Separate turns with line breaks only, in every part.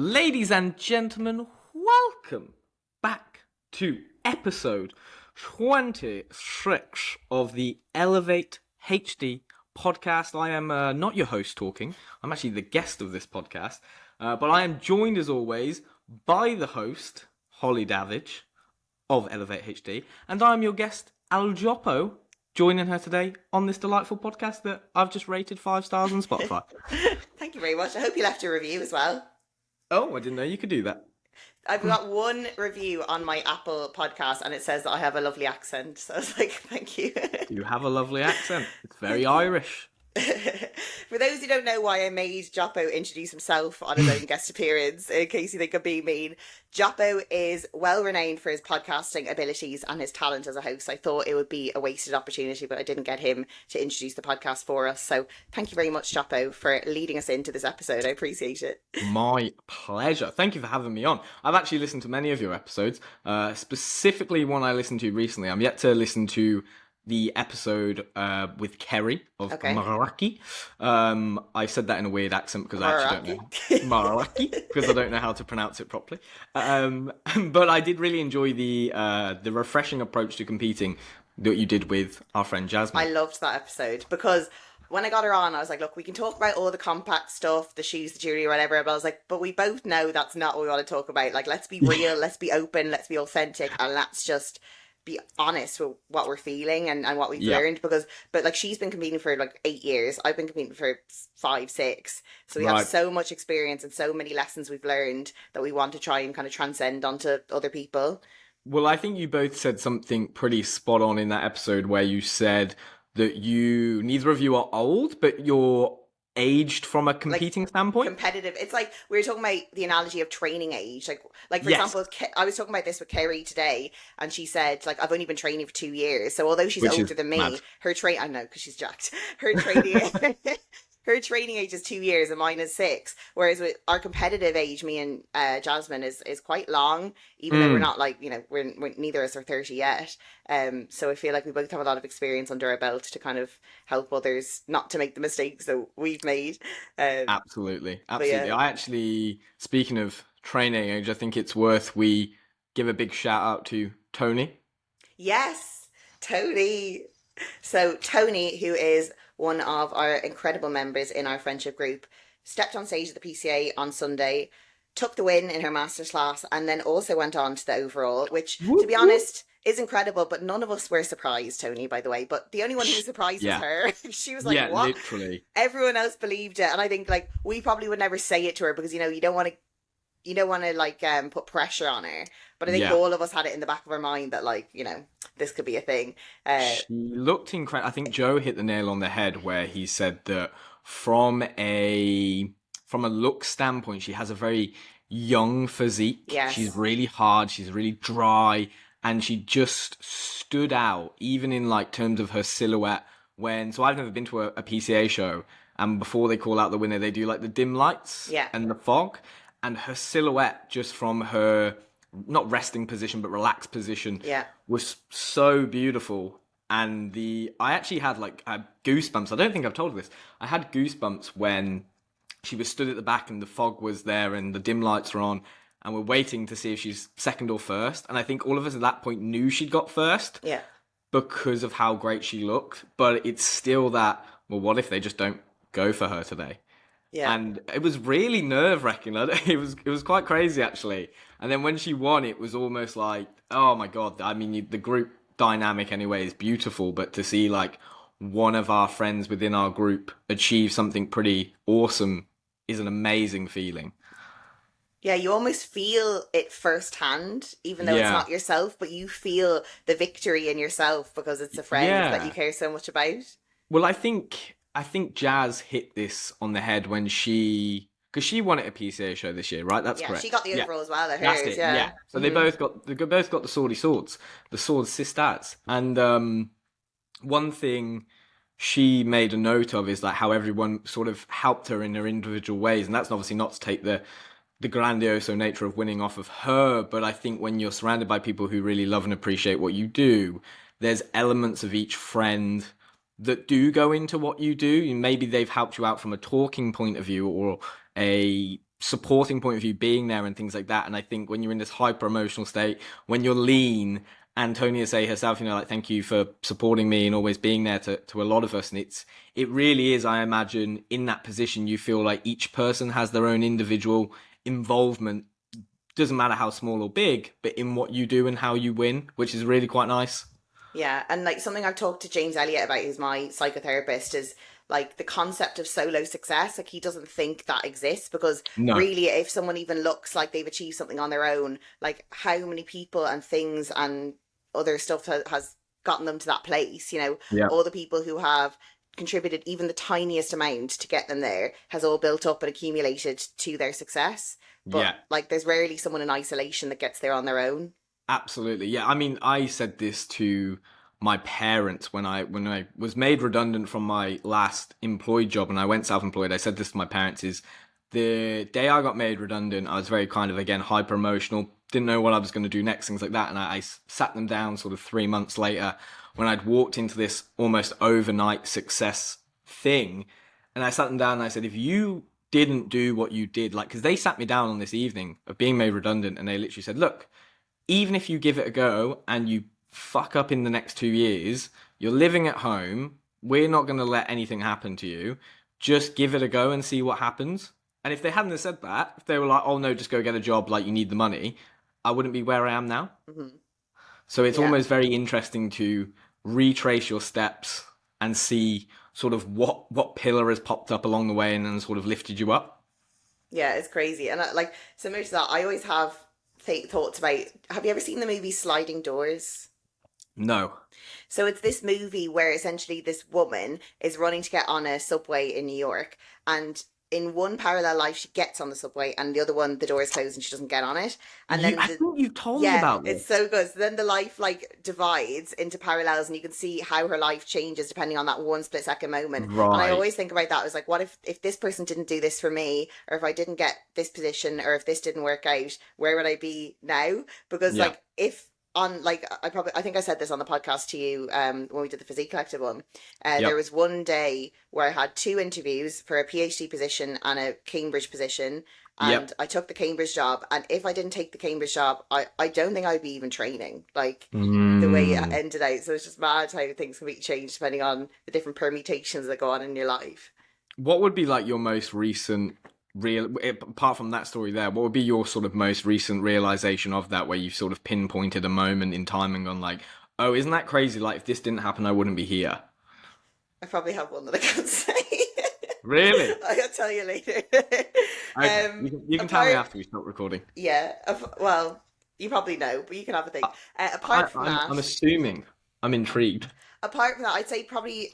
Ladies and gentlemen, welcome back to episode 26 of the Elevate HD podcast. I am not your host talking, I'm actually the guest of this podcast, but I am joined as always by the host, Holly Davidge of Elevate HD, and I'm your guest, Jopo, joining her today on this delightful podcast that I've just rated 5 stars on Spotify.
Thank you very much. I hope you left a review as well.
Oh, I didn't know you could do that.
I've got one review on my Apple podcast and it says that I have a lovely accent. So I was like, thank you.
You have a lovely accent. It's very Irish.
For those who don't know why I made Jopo introduce himself on his own guest appearance, in case you think I'm being mean, Jopo is well renowned for his podcasting abilities and his talent as a host. I thought it would be a wasted opportunity, but I didn't get him to introduce the podcast for us. So thank you very much, Jopo, for leading us into this episode. I appreciate it.
My pleasure. Thank you for having me on. I've actually listened to many of your episodes, specifically one I listened to recently. I'm yet to listen to the episode with Kerry of Maraki. I said that in a weird accent because I actually don't know Maraki because I don't know how to pronounce it properly. But I did really enjoy the refreshing approach to competing that you did with our friend Jasmine.
I loved that episode because when I got her on, I was like, look, we can talk about all the compact stuff, the shoes, the jewelry, whatever. But I was like, but we both know that's not what we want to talk about. Like, let's be real, let's be open, let's be authentic, and let's just be honest with what we're feeling and what we've learned. But like, she's been competing for like 8 years. I've been competing for 5, 6. So we have so much experience and so many lessons we've learned that we want to try and kind of transcend onto other people.
Well, I think you both said something pretty spot on in that episode where you said that neither of you are old, but you're aged from a competing standpoint.
Competitive. It's like we were talking about the analogy of training age. Like for example, I was talking about this with Kerry today, and she said, like, I've only been training for 2 years. So although she's older than me, mad. I know, because she's jacked. Her training age is 2 years and mine is 6. Whereas with our competitive age, me and Jasmine is quite long, even though we're not like, we're neither of us are 30 yet. So I feel like we both have a lot of experience under our belt to kind of help others not to make the mistakes that we've made.
Absolutely. I actually, speaking of training age, I think it's worth we give a big shout out to Tony.
Yes, Tony. So Tony, who is one of our incredible members in our friendship group, stepped on stage at the PCA on Sunday, took the win in her master's class, and then also went on to the overall, which, to be honest, is incredible. But none of us were surprised, Tony, by the way. But the only one who was surprised was her. She was like, what?
Literally.
Everyone else believed it. And I think, like, we probably would never say it to her because, you don't want to like put pressure on her, but I think all of us had it in the back of our mind that, like, this could be a thing.
She looked incredible. I think Joe hit the nail on the head where he said that from a look standpoint, she has a very young physique.
Yes.
She's really hard, she's really dry, and she just stood out even in like terms of her silhouette. So I've never been to a PCA show, and before they call out the winner, they do like the dim lights and the fog. And her silhouette, just from her, not resting position, but relaxed position, was so beautiful. And I actually had like goosebumps. I don't think I've told you this. I had goosebumps when she was stood at the back and the fog was there and the dim lights were on. And we're waiting to see if she's second or first. And I think all of us at that point knew she'd got first because of how great she looked. But it's still that, well, what if they just don't go for her today?
Yeah.
And it was really nerve-wracking. It was quite crazy, actually. And then when she won, it was almost like, oh my God. I mean, the group dynamic anyway is beautiful, but to see like one of our friends within our group achieve something pretty awesome is an amazing feeling.
Yeah, you almost feel it firsthand, even though it's not yourself, but you feel the victory in yourself because it's a friend that you care so much about. Well,
I think Jazz hit this on the head when because she won at a PCA show this year, right? That's correct.
She got the overall as well at hers.
Yeah. So they both got the Swordy Swords, the Sword Sisters. And one thing she made a note of is like how everyone sort of helped her in their individual ways, and that's obviously not to take the grandioso nature of winning off of her, but I think when you're surrounded by people who really love and appreciate what you do, there's elements of each friend that do go into what you do. Maybe they've helped you out from a talking point of view or a supporting point of view, being there and things like that. And I think when you're in this hyper emotional state, when you're lean, and Tonya say herself, like, thank you for supporting me and always being there to a lot of us. And it really is, I imagine, in that position, you feel like each person has their own individual involvement. Doesn't matter how small or big, but in what you do and how you win, which is really quite nice.
Yeah, and like something I've talked to James Elliott about, who's my psychotherapist, is like the concept of solo success. Like he doesn't think that exists because
No.
really, if someone even looks like they've achieved something on their own, like how many people and things and other stuff has gotten them to that place,
Yeah.
all the people who have contributed even the tiniest amount to get them there has all built up and accumulated to their success. But
Yeah.
like there's rarely someone in isolation that gets there on their own.
Absolutely. Yeah. I mean, I said this to my parents when I was made redundant from my last employed job and I went self-employed. I said this to my parents is the day I got made redundant, I was very kind of, again, hyper emotional, didn't know what I was going to do next, things like that. And I sat them down sort of 3 months later when I'd walked into this almost overnight success thing. And I sat them down and I said, if you didn't do what you did, like, because they sat me down on this evening of being made redundant and they literally said, look, even if you give it a go and you fuck up in the next 2 years, you're living at home. We're not going to let anything happen to you. Just give it a go and see what happens. And if they hadn't have said that, if they were like, oh no, just go get a job, like you need the money, I wouldn't be where I am now.
Mm-hmm.
So it's
Yeah.
almost very interesting to retrace your steps and see sort of what pillar has popped up along the way and then sort of lifted you up.
Yeah, it's crazy. And like similar to that, I always have thoughts about. Have you ever seen the movie Sliding Doors?
No.
So it's this movie where essentially this woman is running to get on a subway in New York, and in one parallel life she gets on the subway, and the other one the door is closed and she doesn't get on it. And then
I think you've told me
yeah,
about
it's
this.
so good. So then the life like divides into parallels, and you can see how her life changes depending on that one split second moment. And I
Right.
always think about that as like, what if this person didn't do this for me, or if I didn't get this position, or if this didn't work out, where would I be now? Because
Yeah.
like if on like I think I said this on the podcast to you when we did the Physique Collective one. There
Yep.
was one day where I had two interviews for a PhD position and a Cambridge position, and
Yep.
I took the Cambridge job. And if I didn't take the Cambridge job, I don't think I'd be even training like the way it
Mm.
ended out. So it's just mad how things can be changed depending on the different permutations that go on in your life.
What would be like your most recent apart from that story there, what would be your sort of most recent realization of that where you've sort of pinpointed a moment in time and gone like, oh, isn't that crazy? Like if this didn't happen, I wouldn't be here.
I probably have one that I can't say.
Really?
I'll tell you later.
Okay. You can tell me
Apart,
after we stop recording.
yeah. Well, you probably know, but you can have a think. Apart from that,
I'm assuming. I'm intrigued.
apart from that, I'd say probably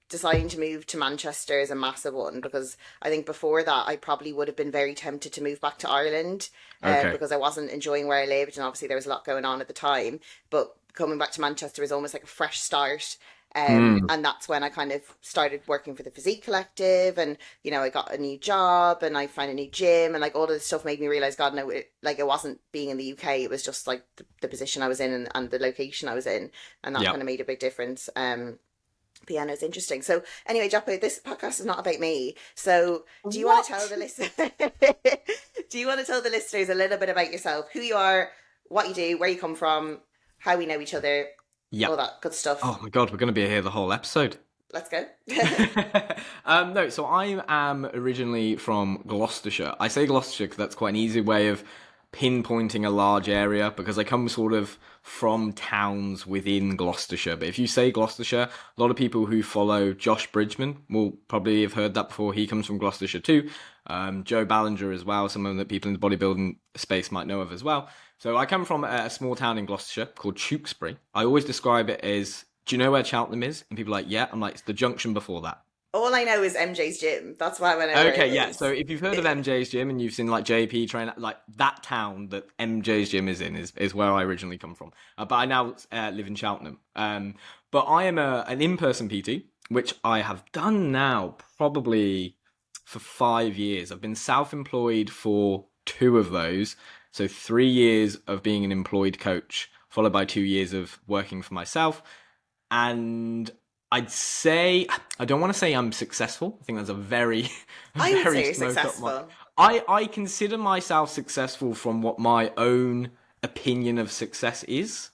deciding to move to Manchester is a massive one, because I think before that I probably would have been very tempted to move back to Ireland
Okay.
because I wasn't enjoying where I lived, and obviously there was a lot going on at the time. But coming back to Manchester was almost like a fresh start.
Mm.
And that's when I kind of started working for the Physique Collective, and I got a new job and I found a new gym, and like all of this stuff made me realize, God, no, it wasn't being in the UK, it was just like the position I was in, and the location I was in, and that
Yeah.
kind of made a big difference. But yeah, no, it's interesting. So anyway, Jopo, this podcast is not about me. So do you want to tell the listeners? Do you want to tell the listeners a little bit about yourself, who you are, what you do, where you come from, how we know each other,
Yeah.
all that good stuff?
Oh my God, we're going to be here the whole episode.
Let's go.
No, so I am originally from Gloucestershire. I say Gloucestershire because that's quite an easy way of pinpointing a large area because I come sort of from towns within Gloucestershire. But if you say Gloucestershire, a lot of people who follow Josh Bridgman will probably have heard that before. He comes from Gloucestershire too. Joe Ballinger as well, someone that people in the bodybuilding space might know of as well. So I come from a small town in Gloucestershire called Tewkesbury. I always describe it as, do you know where Cheltenham is? And people are like, yeah. I'm like, it's the junction before that.
All I know is MJ's gym. That's why I know where
Okay,
it
yeah.
is.
So if you've heard of MJ's gym and you've seen like JP train, like that town that MJ's gym is in is where I originally come from. But I now live in Cheltenham. But I am an in-person PT, which I have done now probably for 5 years. I've been self-employed for 2 of those. So 3 years of being an employed coach, followed by 2 years of working for myself. And I'd say, I don't want to say I'm successful. I think that's a very,
I would
very
say you're
smoked up
successful.
I consider myself successful from what my own opinion of success is.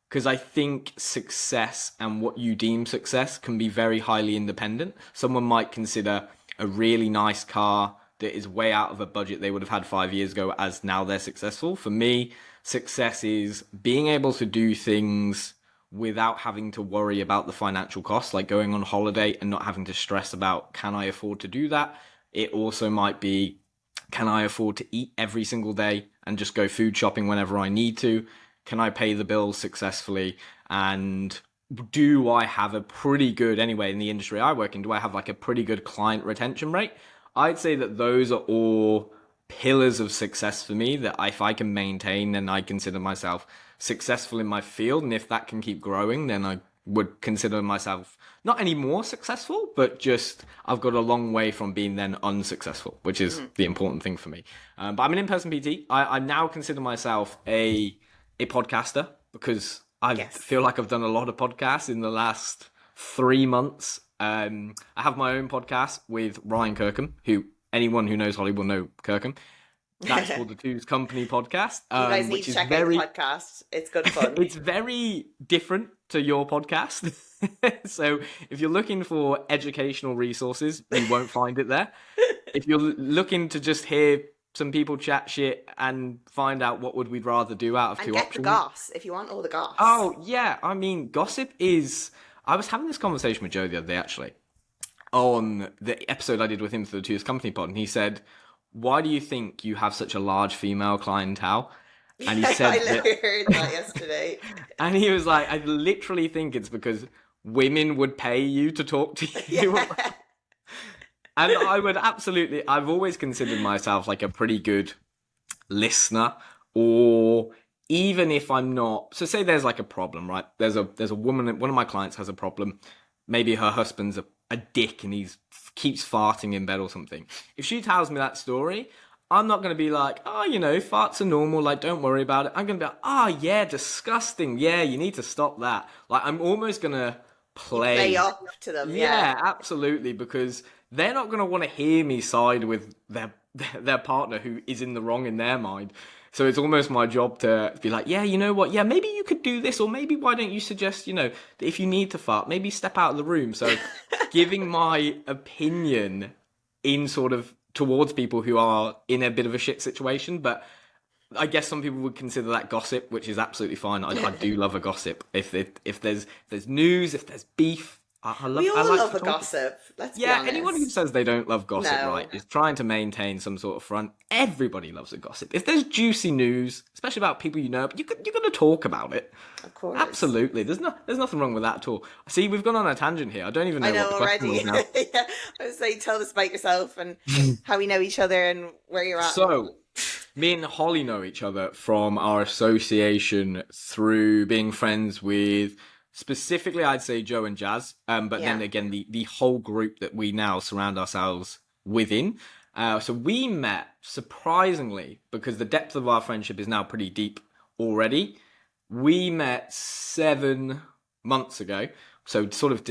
Because I think success and what you deem success can be very highly independent. Someone might consider a really nice car that is way out of a budget they would have had 5 years ago as now they're successful. For me, success is being able to do things without having to worry about the financial costs, like going on holiday and not having to stress about, can I afford to do that? It also might be, can I afford to eat every single day and just go food shopping whenever I need to? Can I pay the bills successfully? And do I have a pretty good, anyway, in the industry I work in, do I have like a pretty good client retention rate? I'd say that those are all pillars of success for me that if I can maintain, then I consider myself successful in my field. And if that can keep growing, then I would consider myself not any more successful, but just I've got a long way from being then unsuccessful, which is the important thing for me. But I'm an in-person PT. I now consider myself a podcaster because I feel like I've done a lot of podcasts in the last 3 months. I have my own podcast with Ryan Kirkham, who anyone who knows Holly will know Kirkham. That's called the Two's Company podcast.
You guys need to check out the podcast. It's good fun.
It's very different to your podcast. So if you're looking for educational resources, you won't find it there. If you're looking to just hear some people chat shit and find out what would we'd rather do out of two options.
And get the goss, if you want all the goss.
Oh, yeah. I mean, gossip is... I was having this conversation with Joe the other day, actually, on the episode I did with him for the Two's Company pod, and he said, why do you think you have such a large female clientele? And he said
I heard that yesterday.
And he was like, I literally think it's because women would pay you to talk to you. Yeah. And I would absolutely, I've always considered myself like a pretty good listener, or even if I'm not, so say there's like a problem, right? There's a woman, one of my clients has a problem. Maybe her husband's a dick and keeps farting in bed or something. If she tells me that story, I'm not going to be like, oh, farts are normal, like, don't worry about it. I'm going to be like, oh, yeah, disgusting. Yeah, you need to stop that. Like, I'm almost going to play
up to them.
Yeah, absolutely, because they're not going to want to hear me side with their partner who is in the wrong in their mind. So it's almost my job to be like, yeah, you know what? Yeah, maybe you could do this, or maybe why don't you suggest, that if you need to fart, maybe step out of the room. So giving my opinion in sort of towards people who are in a bit of a shit situation. But I guess some people would consider that gossip, which is absolutely fine. I do love a gossip. If there's news, if there's beef,
we all love a gossip. Let's be honest.
Anyone who says they don't love gossip, right, is trying to maintain some sort of front. Everybody loves a gossip. If there's juicy news, especially about people you know, but you're going to talk about it.
Of course.
Absolutely. There's nothing wrong with that at all. See, we've gone on a tangent here. I don't even know what the question was now.
Yeah. I was saying, tell us about yourself and how we know each other and where you're at.
So, me and Holly know each other from our association through being friends with... Specifically, I'd say Joe and Jazz, but then again, the whole group that we now surround ourselves within. So we met, surprisingly, because the depth of our friendship is now pretty deep already. We met 7 months ago, so sort of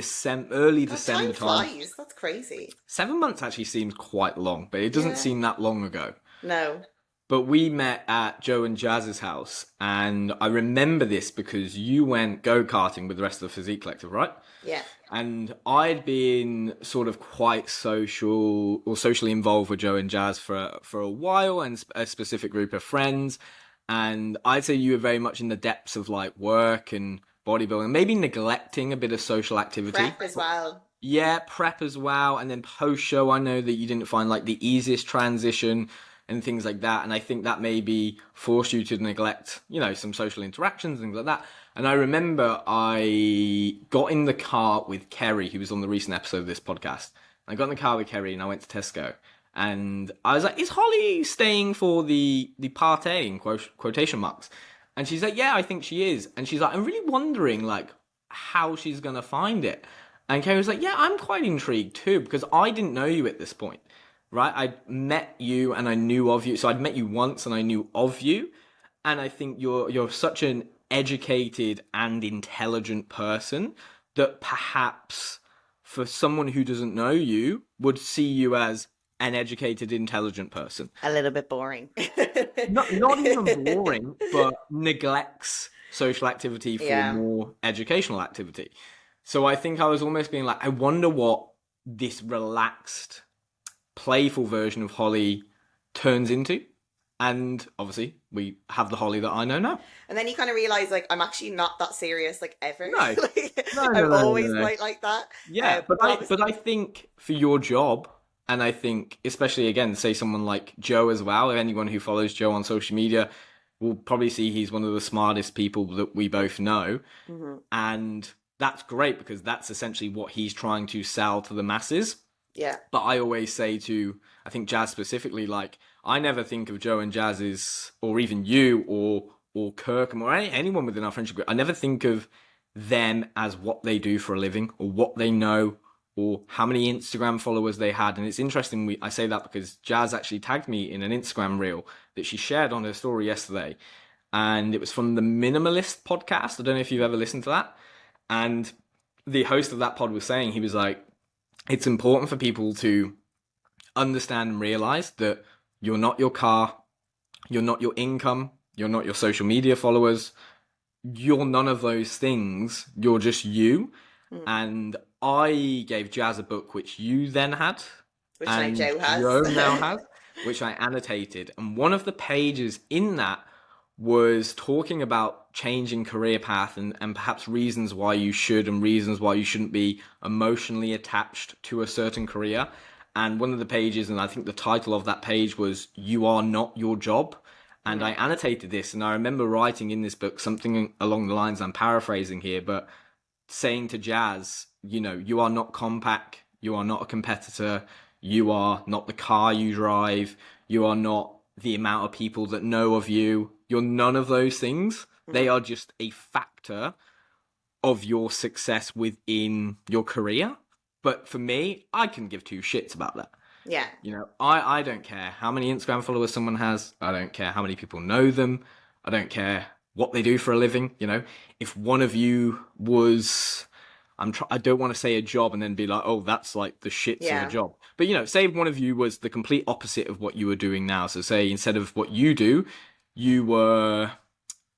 early December time.
Flies. That's crazy.
7 months actually seems quite long, but it doesn't seem that long ago.
No.
But we met at Joe and Jazz's house, and I remember this because you went go-karting with the rest of the Physique Collective, right?
Yeah.
And I'd been sort of quite socially involved with Joe and Jazz for a while, and a specific group of friends. And I'd say you were very much in the depths of like work and bodybuilding, maybe neglecting a bit of social activity.
Prep as well.
Yeah, prep as well. And then post-show, I know that you didn't find like the easiest transition and things like that. And I think that maybe forced you to neglect, some social interactions, things like that. And I remember I got in the car with Kerry, who was on the recent episode of this podcast. I got in the car with Kerry and I went to Tesco. And I was like, is Holly staying for the party in quotation marks? And she's like, yeah, I think she is. And she's like, I'm really wondering like how she's going to find it. And Kerry was like, yeah, I'm quite intrigued too, because I didn't know you at this point. Right, I met you and I knew of you. So I'd met you once and I knew of you. And I think you're such an educated and intelligent person that perhaps for someone who doesn't know you would see you as an educated, intelligent person.
A little bit boring.
Not even boring, but neglects social activity for
Yeah.
more educational activity. So I think I was almost being like, I wonder what this relaxed, playful version of Holly turns into. And obviously, we have the Holly that I know now.
And then you kind of realize, like, I'm actually not that serious, like, ever.
No,
Like,
no, no,
I'm
no,
always
no, no.
quite like that.
Yeah, but
But obviously,
I think for your job, and I think especially again, say someone like Joe as well, or anyone who follows Joe on social media will probably see he's one of the smartest people that we both know,
hmm
and that's great because that's essentially what he's trying to sell to the masses.
yeah,
But I always say to, I think Jazz specifically, like I never think of Joe and Jazz's, or even you, or Kirkham, or anyone within our friendship group. I never think of them as what they do for a living, or what they know, or how many Instagram followers they had. And it's interesting. I say that because Jazz actually tagged me in an Instagram reel that she shared on her story yesterday, and it was from the Minimalist podcast. I don't know if you've ever listened to that. And the host of that pod was saying, he was like, it's important for people to understand and realize that you're not your car, you're not your income, you're not your social media followers, you're none of those things, you're just you.
mm.
And I gave Jazz a book which you then had,
Which now
and
Joe has.
Joe now has, which I annotated. And one of the pages in that was talking about changing career path and perhaps reasons why you should and reasons why you shouldn't be emotionally attached to a certain career. And one of the pages, and I think the title of that page was "You Are Not Your Job." And I
Mm.
annotated this, and I remember writing in this book something along the lines, I'm paraphrasing here, but saying to Jazz, you know, you are not compact, you are not a competitor, you are not the car you drive, you are not the amount of people that know of you, you're none of those things. They
Mhm.
are just a factor of your success within your career. But for me, I can give two shits about that.
Yeah.
You know, I don't care how many Instagram followers someone has. I don't care how many people know them. I don't care what they do for a living. You know, if one of you was, I don't want to say a job and then be like, oh, that's like the shits of a
Yeah.
job. But you know, say if one of you was the complete opposite of what you were doing now. So say instead of what you do, you were,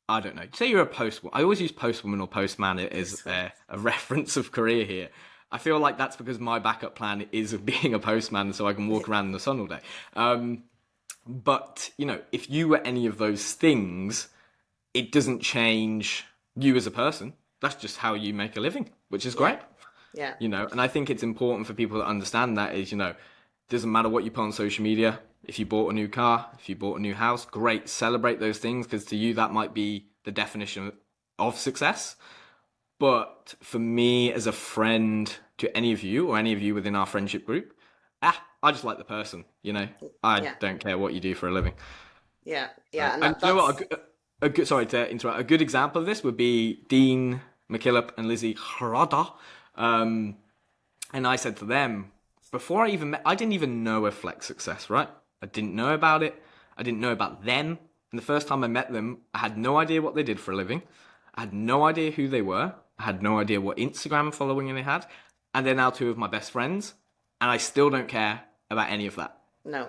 I don't know, say you're a postwoman. I always use postwoman or postman as a reference of career here. I feel like that's because my backup plan is of being a postman so I can walk around in the sun all day. But, you know, if you were any of those things, it doesn't change you as a person. That's just how you make a living, which is
Yeah.
great.
Yeah.
You know, and I think it's important for people to understand that is, you know, doesn't matter what you put on social media. If you bought a new car, if you bought a new house, great. Celebrate those things because to you that might be the definition of success. But for me, as a friend to any of you or any of you within our friendship group, I just like the person. You know, I
Yeah.
don't care what you do for a living.
Yeah. Yeah. And
And you know
that's
what? A good sorry to interrupt. A good example of this would be Dean McKillop and Lizzie Harada. Um, and I said to them before I even met, I didn't even know of Flex Success, right? I didn't know about it. I didn't know about them. And the first time I met them, I had no idea what they did for a living. I had no idea who they were. I had no idea what Instagram following they had. And they're now two of my best friends. And I still don't care about any of that,
no.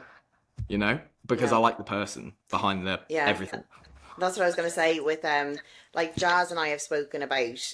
you know? Because I
No.
like the person behind the
Yeah.
everything.
That's what I was going to say with like Jazz and I have spoken about,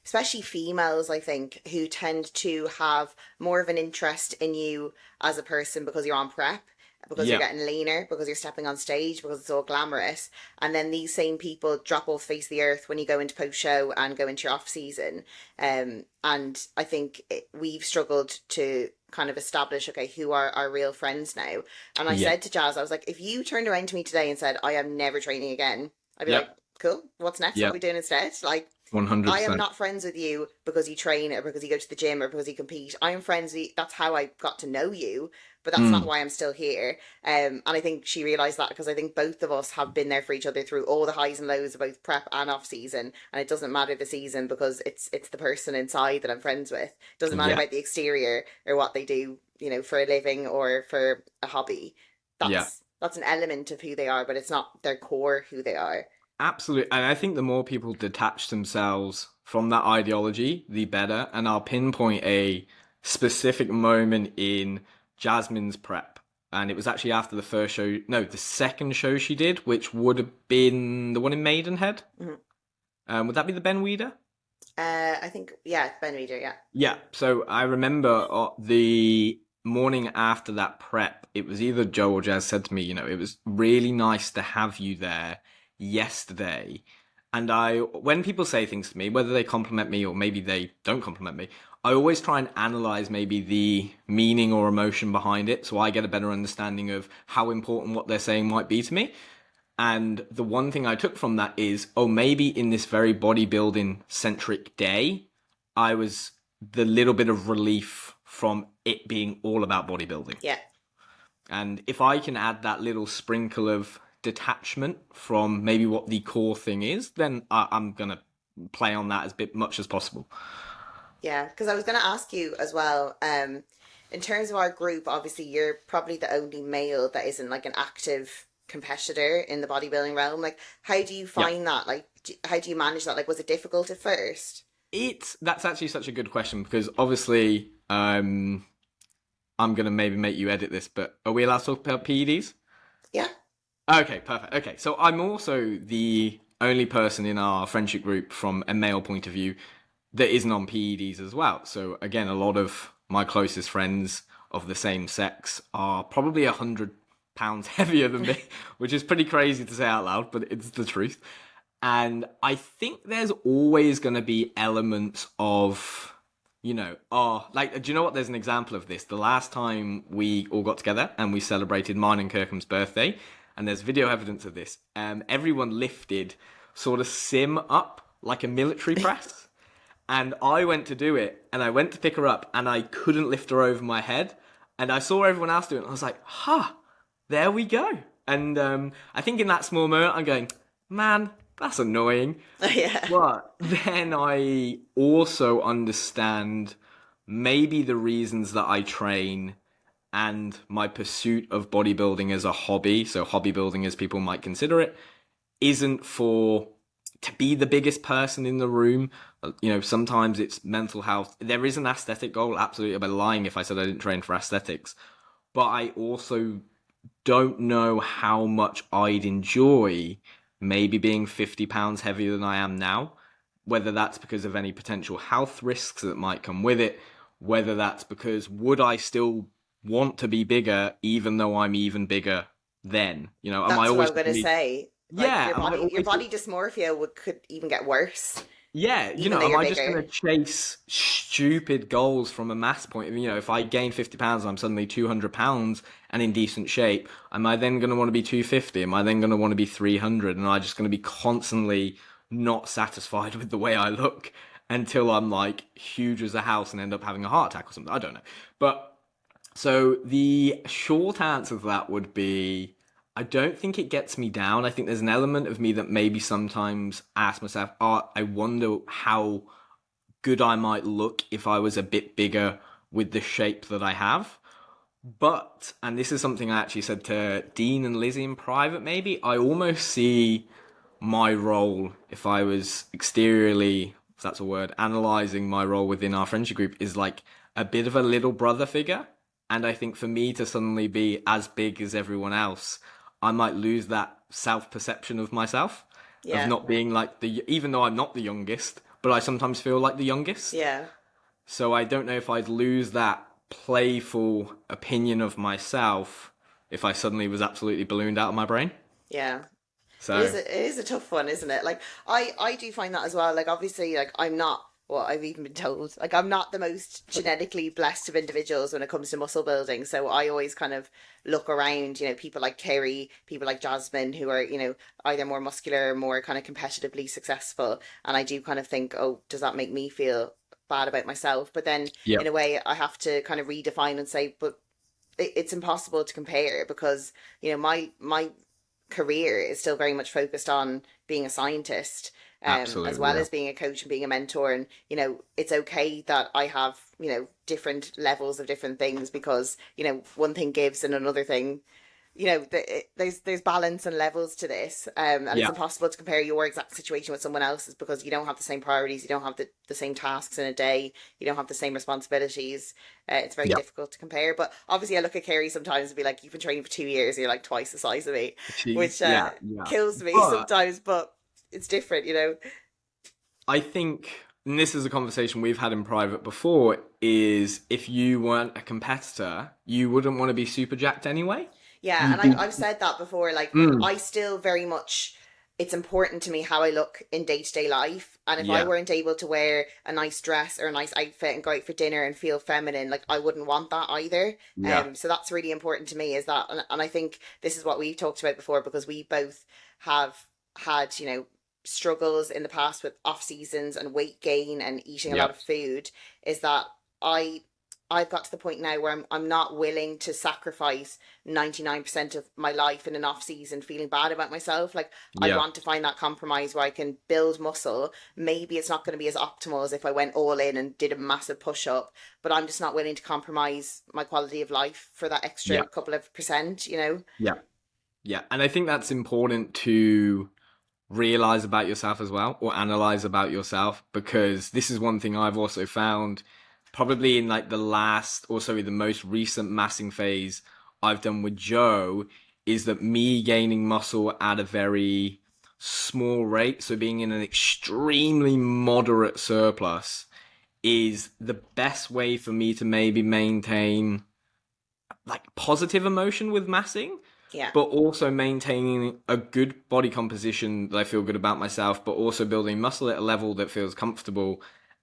especially females, I think, who tend to have more of an interest in you as a person because you're on prep, because you're
Yeah.
getting leaner, because you're stepping on stage, because it's all glamorous. And then these same people drop off the face of the earth when you go into post show and go into your off season. And I think we've struggled to kind of establish, okay, who are our real friends now. And I
Yeah.
said to Jazz, I was like, if you turned around to me today and said, I am never training again, I'd be like,
Yep.
cool, what's next? What are we
Yep.
doing instead? Like, I am
100%.
not friends with you because you train or because you go to the gym or because you compete. I am friends with you. That's how I got to know you, but that's not
Mm.
why I'm still here. And I think she realised that because I think both of us have been there for each other through all the highs and lows of both prep and off season. And it doesn't matter the season because it's the person inside that I'm friends with. It doesn't matter
Yeah.
about the exterior or what they do, you know, for a living or for a hobby.
Yeah.
That's an element of who they are, but it's not their core who they are.
Absolutely. And I think the more people detach themselves from that ideology, the better. And I'll pinpoint a specific moment in Jasmine's prep. and it was actually after the first show. No, the second show she did, which would have been the one in Maidenhead.
Hmm.
Would that be the Ben Weeder?
I think, yeah, Ben Reader, yeah.
Yeah. So I remember the morning after that prep, it was either Joe or Jazz said to me, it was really nice to have you there yesterday. And when people say things to me, whether they compliment me or maybe they don't compliment me, I always try and analyze maybe the meaning or emotion behind it so I get a better understanding of how important what they're saying might be to me. And the one thing I took from that is, oh, maybe in this very bodybuilding centric day, I was the little bit of relief from it being all about bodybuilding.
Yeah.
And if I can add that little sprinkle of detachment from maybe what the core thing is, then I'm going to play on that as much as possible.
Yeah, because I was going to ask you as well, in terms of our group, obviously you're probably the only male that isn't like an active competitor in the bodybuilding realm. Like, how do you find that? Like, how do you manage that? Like, was it difficult at first?
That's actually such a good question because obviously, I'm gonna maybe make you edit this, but are we allowed to talk about PEDs?
Yeah.
Okay, perfect. Okay, so I'm also the only person in our friendship group from a male point of view that isn't on PEDs as well. So again, a lot of my closest friends of the same sex are probably 100 pounds heavier than me, which is pretty crazy to say out loud, but it's the truth. And I think there's always going to be elements of, like, do you know what? There's an example of this. The last time we all got together and we celebrated mine and Kirkham's birthday, and there's video evidence of this, everyone lifted sort of Sim up like a military press. And I went to do it, and I went to pick her up, and I couldn't lift her over my head. And I saw everyone else do it, and I was like, there we go. And I think in that small moment, I'm going, man, that's annoying.
Yeah.
But then I also understand maybe the reasons that I train and my pursuit of bodybuilding as a hobby, so hobbybuilding as people might consider it, isn't to be the biggest person in the room. Sometimes it's mental health. There is an aesthetic goal, absolutely. I'd be lying if I said I didn't train for aesthetics. But I also don't know how much I'd enjoy maybe being 50 pounds heavier than I am now. Whether that's because of any potential health risks that might come with it, whether that's because would I still want to be bigger even though I'm even bigger then? Am
That's
I
what
always
I'm going to say. Like,
yeah,
your body dysmorphia could even get worse.
yeah,
Even though
am
you're
I just
bigger.
going to chase stupid goals from a mass point of view? If I gain 50 pounds and I'm suddenly 200 pounds and in decent shape, am I then going to want to be 250? Am I then going to want to be 300? And am I just going to be constantly not satisfied with the way I look until I'm like huge as a house and end up having a heart attack or something? I don't know. But so the short answer to that would be I don't think it gets me down. I think there's an element of me that maybe sometimes ask myself, I wonder how good I might look if I was a bit bigger with the shape that I have. But, and this is something I actually said to Dean and Lizzie in private maybe, I almost see my role, if I was exteriorly, if that's a word, analysing my role within our friendship group, is like a bit of a little brother figure. And I think for me to suddenly be as big as everyone else, I might lose that self-perception of myself, of
Yeah.
not being like even though I'm not the youngest, but I sometimes feel like the youngest.
Yeah.
So I don't know if I'd lose that playful opinion of myself if I suddenly was absolutely ballooned out of my brain.
Yeah.
So
It is a tough one, isn't it? Like, I do find that as well. Like, obviously, like, I'm not, well, I've even been told, like, I'm not the most genetically blessed of individuals when it comes to muscle building. So I always kind of look around, people like Kerry, people like Jasmine, who are, either more muscular or more kind of competitively successful. And I do kind of think, oh, does that make me feel bad about myself? But then
yeah,
in a way, I have to kind of redefine and say, but it's impossible to compare because, my career is still very much focused on being a scientist, as
absolutely,
well
yeah.
as being a coach and being a mentor. And it's okay that I have different levels of different things because one thing gives and another thing you know, there's balance and levels to this, and it's
Yeah.
impossible to compare your exact situation with someone else's because you don't have the same priorities, you don't have the same tasks in a day, you don't have the same responsibilities. It's very
Yeah.
difficult to compare. But obviously, I look at Kerry sometimes and be like, "You've been training for 2 years, and you're like twice the size of me," which
Yeah.
kills me
But
sometimes. But it's different, you know.
I think, and this is a conversation we've had in private before, is if you weren't a competitor, you wouldn't want to be super jacked anyway.
Yeah, and
You'd
I've
be,
said that before. Like,
mm,
I still very much, it's important to me how I look in day to day life. And if I
yeah,
weren't able to wear a nice dress or a nice outfit and go out for dinner and feel feminine, like I wouldn't want that either.
yeah,
So that's really important to me. Is that, and I think this is what we've talked about before because we both have had, you know, struggles in the past with off seasons and weight gain and eating a
yeah,
lot of food. Is that I. I've got to the point now where I'm not willing to sacrifice 99% of my life in an off season feeling bad about myself. Like, I
yeah,
want to find that compromise where I can build muscle. Maybe it's not going to be as optimal as if I went all in and did a massive push up, but I'm just not willing to compromise my quality of life for that extra
yeah,
couple of percent, you know?
yeah, yeah. And I think that's important to realize about yourself as well, or analyze about yourself, because this is one thing I've also found probably in like the last, or sorry, the most recent massing phase I've done with Joe, is that me gaining muscle at a very small rate, so being in an extremely moderate surplus, is the best way for me to maybe maintain like positive emotion with massing,
Yeah.
but also maintaining a good body composition that I feel good about myself, but also building muscle at a level that feels comfortable,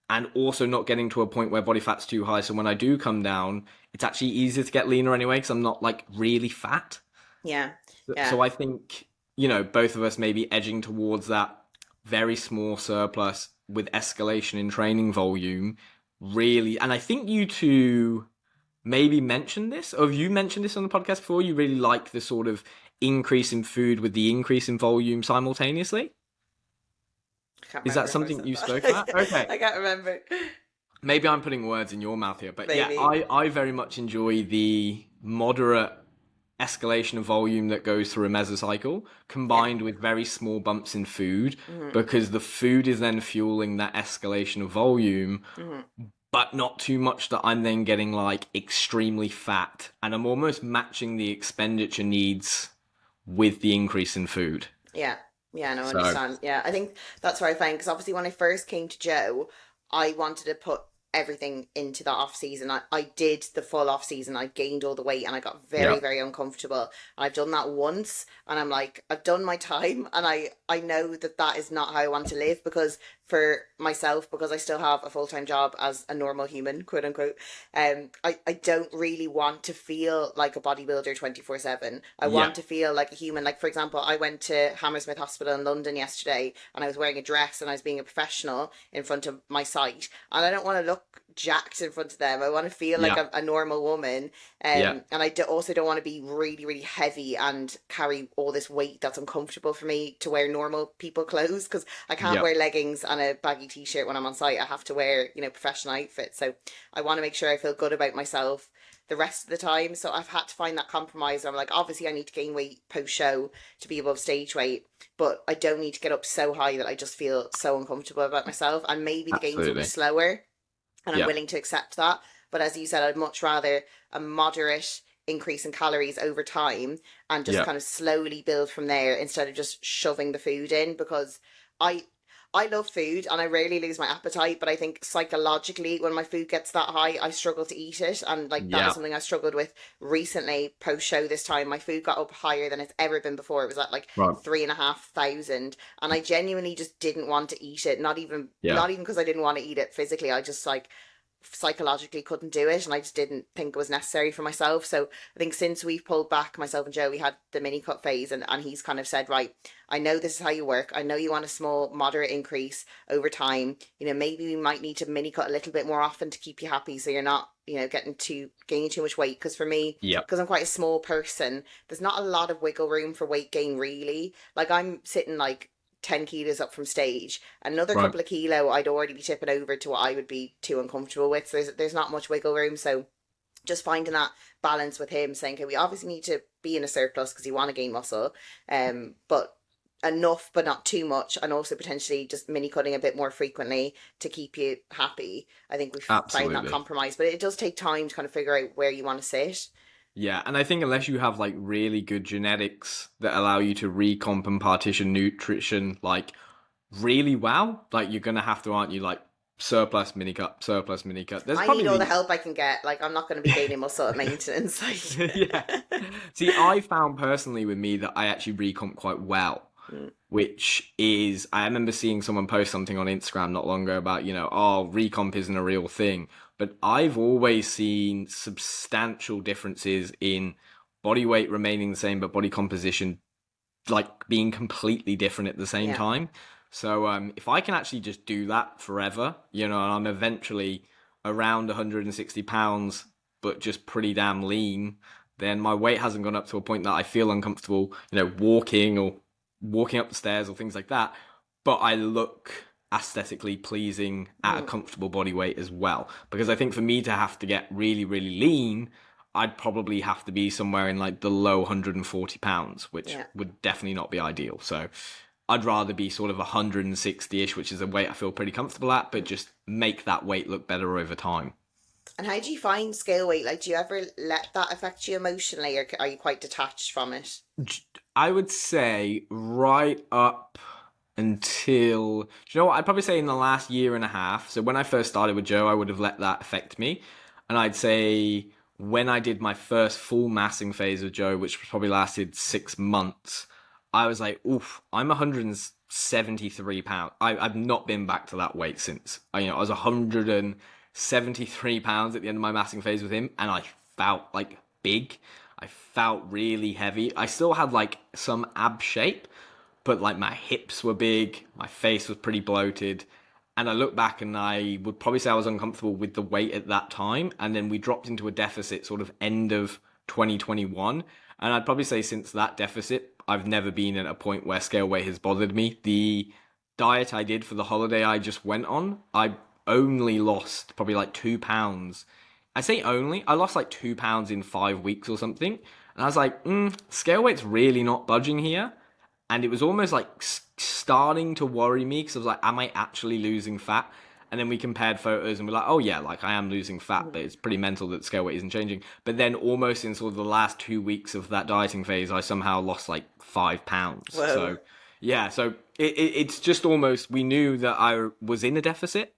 and also not getting to a point where body fat's too high. So when I do come down, it's actually easier to get leaner anyway because I'm not like really fat.
Yeah. Yeah.
So I think, you know, both of us may be edging towards that very small surplus with escalation in training volume. Really, and I think you two maybe mentioned this, or have you mentioned this on the podcast before? You really like the sort of increase in food with the increase in volume simultaneously.
I can't
Is that
remember if I
something
said
you spoke about?
that.
Okay.
I can't remember.
Maybe I'm putting words in your mouth here, but yeah,
Maybe.
I very much enjoy the moderate escalation of volume that goes through a mesocycle
Yeah.
combined with very small bumps in food,
Hmm.
because the food is then fueling that escalation of volume,
Hmm.
but not too much that I'm then getting like extremely fat, and I'm almost matching the expenditure needs with the increase in food.
Yeah. Yeah, no, I
So,
understand. Yeah, I think that's what I found because obviously when I first came to Joe, I wanted to put everything into the off season. I did the full off season. I gained all the weight and I got
yeah,
very, very uncomfortable. I've done that once and I'm like, I've done my time and I know that that is not how I want to live because for myself, because I still have a full-time job as a normal human, quote unquote, I don't really want to feel like a bodybuilder 24/7. I
yeah,
want to feel like a human. Like, for example, I went to Hammersmith Hospital in London yesterday and I was wearing a dress and I was being a professional in front of my site. And I don't want to look jacked in front of them. I want to feel like
yeah,
a normal woman.
yeah,
And I also don't want to be really, really heavy and carry all this weight that's uncomfortable for me to wear normal people clothes because I can't
yeah,
wear leggings and a baggy t-shirt when I'm on site. I have to wear, you know, professional outfits. So I want to make sure I feel good about myself the rest of the time. So I've had to find that compromise. I'm like, obviously I need to gain weight post show to be above stage weight, but I don't need to get up so high that I just feel so uncomfortable about myself. And maybe the gains will be
absolutely.
slower and I'm
Yeah,
willing to accept that. But as you said, I'd much rather a moderate increase in calories over time and just
yeah,
kind of slowly build from there instead of just shoving the food in because I I love food and I rarely lose my appetite, but I think psychologically when my food gets that high, I struggle to eat it. And like that is
yeah,
something I struggled with recently post show this time. My food got up higher than it's ever been before. It was at like
right.
3,500. And I genuinely just didn't want to eat it.
Yeah,
Not even because I didn't want to eat it physically. I just like psychologically couldn't do it and I just didn't think it was necessary for myself. So I think since we've pulled back, myself and Joe, we had the mini cut phase and he's kind of said, right, I know this is how you work. I know you want a small, moderate increase over time. You know, maybe we might need to mini cut a little bit more often to keep you happy so you're not, you know, gaining too much weight. Because for me,
yeah,
because I'm quite a small person, there's not a lot of wiggle room for weight gain really. Like I'm sitting like 10 kilos up from stage. Another
right.
couple of kilo, I'd already be tipping over to what I would be too uncomfortable with. So there's not much wiggle room. So just finding that balance with him, saying, okay, we obviously need to be in a surplus because you want to gain muscle, but enough but not too much, and also potentially just mini cutting a bit more frequently to keep you happy. I think we've found that
Absolutely.
compromise, but it does take time to kind of figure out where you want to sit.
Yeah, and I think unless you have like really good genetics that allow you to recomp and partition nutrition like really well, like you're gonna have to, aren't you, like surplus mini cut, surplus mini cut. There's
I need all the
probably
help I can get. Like, I'm not going to be gaining muscle at maintenance.
yeah.
Like,
See, I found personally with me that I actually recomp quite well,
mm,
which is, I remember seeing someone post something on Instagram not long ago about, oh, recomp isn't a real thing. But I've always seen substantial differences in body weight remaining the same, but body composition like being completely different at the same
yeah.
time. So if I can actually just do that forever, and I'm eventually around 160 pounds, but just pretty damn lean, then my weight hasn't gone up to a point that I feel uncomfortable, walking or walking up the stairs or things like that. But I look aesthetically pleasing at a
Mm,
comfortable body weight as well. Because I think for me to have to get really, really lean, I'd probably have to be somewhere in like the low 140 pounds, which
yeah.
would definitely not be ideal. So I'd rather be sort of 160-ish, which is a weight I feel pretty comfortable at, but just make that weight look better over time.
And how do you find scale weight? Like, do you ever let that affect you emotionally, or are you quite detached from it?
I would say right up until, do you know what? I'd probably say in the last year and a half. So when I first started with Joe, I would have let that affect me. And I'd say when I did my first full massing phase with Joe, which probably lasted 6 months, I was like, oof, I'm 173 pounds. I've not been back to that weight since. I was 173 pounds at the end of my massing phase with him, and I felt like big. I felt really heavy. I still had like some ab shape, but like my hips were big, my face was pretty bloated. And I look back and I would probably say I was uncomfortable with the weight at that time. And then we dropped into a deficit sort of end of 2021. And I'd probably say since that deficit, I've never been at a point where scale weight has bothered me. The diet I did for the holiday I just went on, I only lost probably like 2 pounds. I say only, I lost like 2 pounds in 5 weeks or something. And I was like, scale weight's really not budging here. And it was almost like starting to worry me because I was like, am I actually losing fat? And then we compared photos and we're like, oh yeah, like I am losing fat,
Mm.
but it's pretty mental that scale weight isn't changing. But then almost in sort of the last 2 weeks of that dieting phase, I somehow lost like 5 pounds.
Whoa.
So yeah, so it's just almost, we knew that I was in a deficit,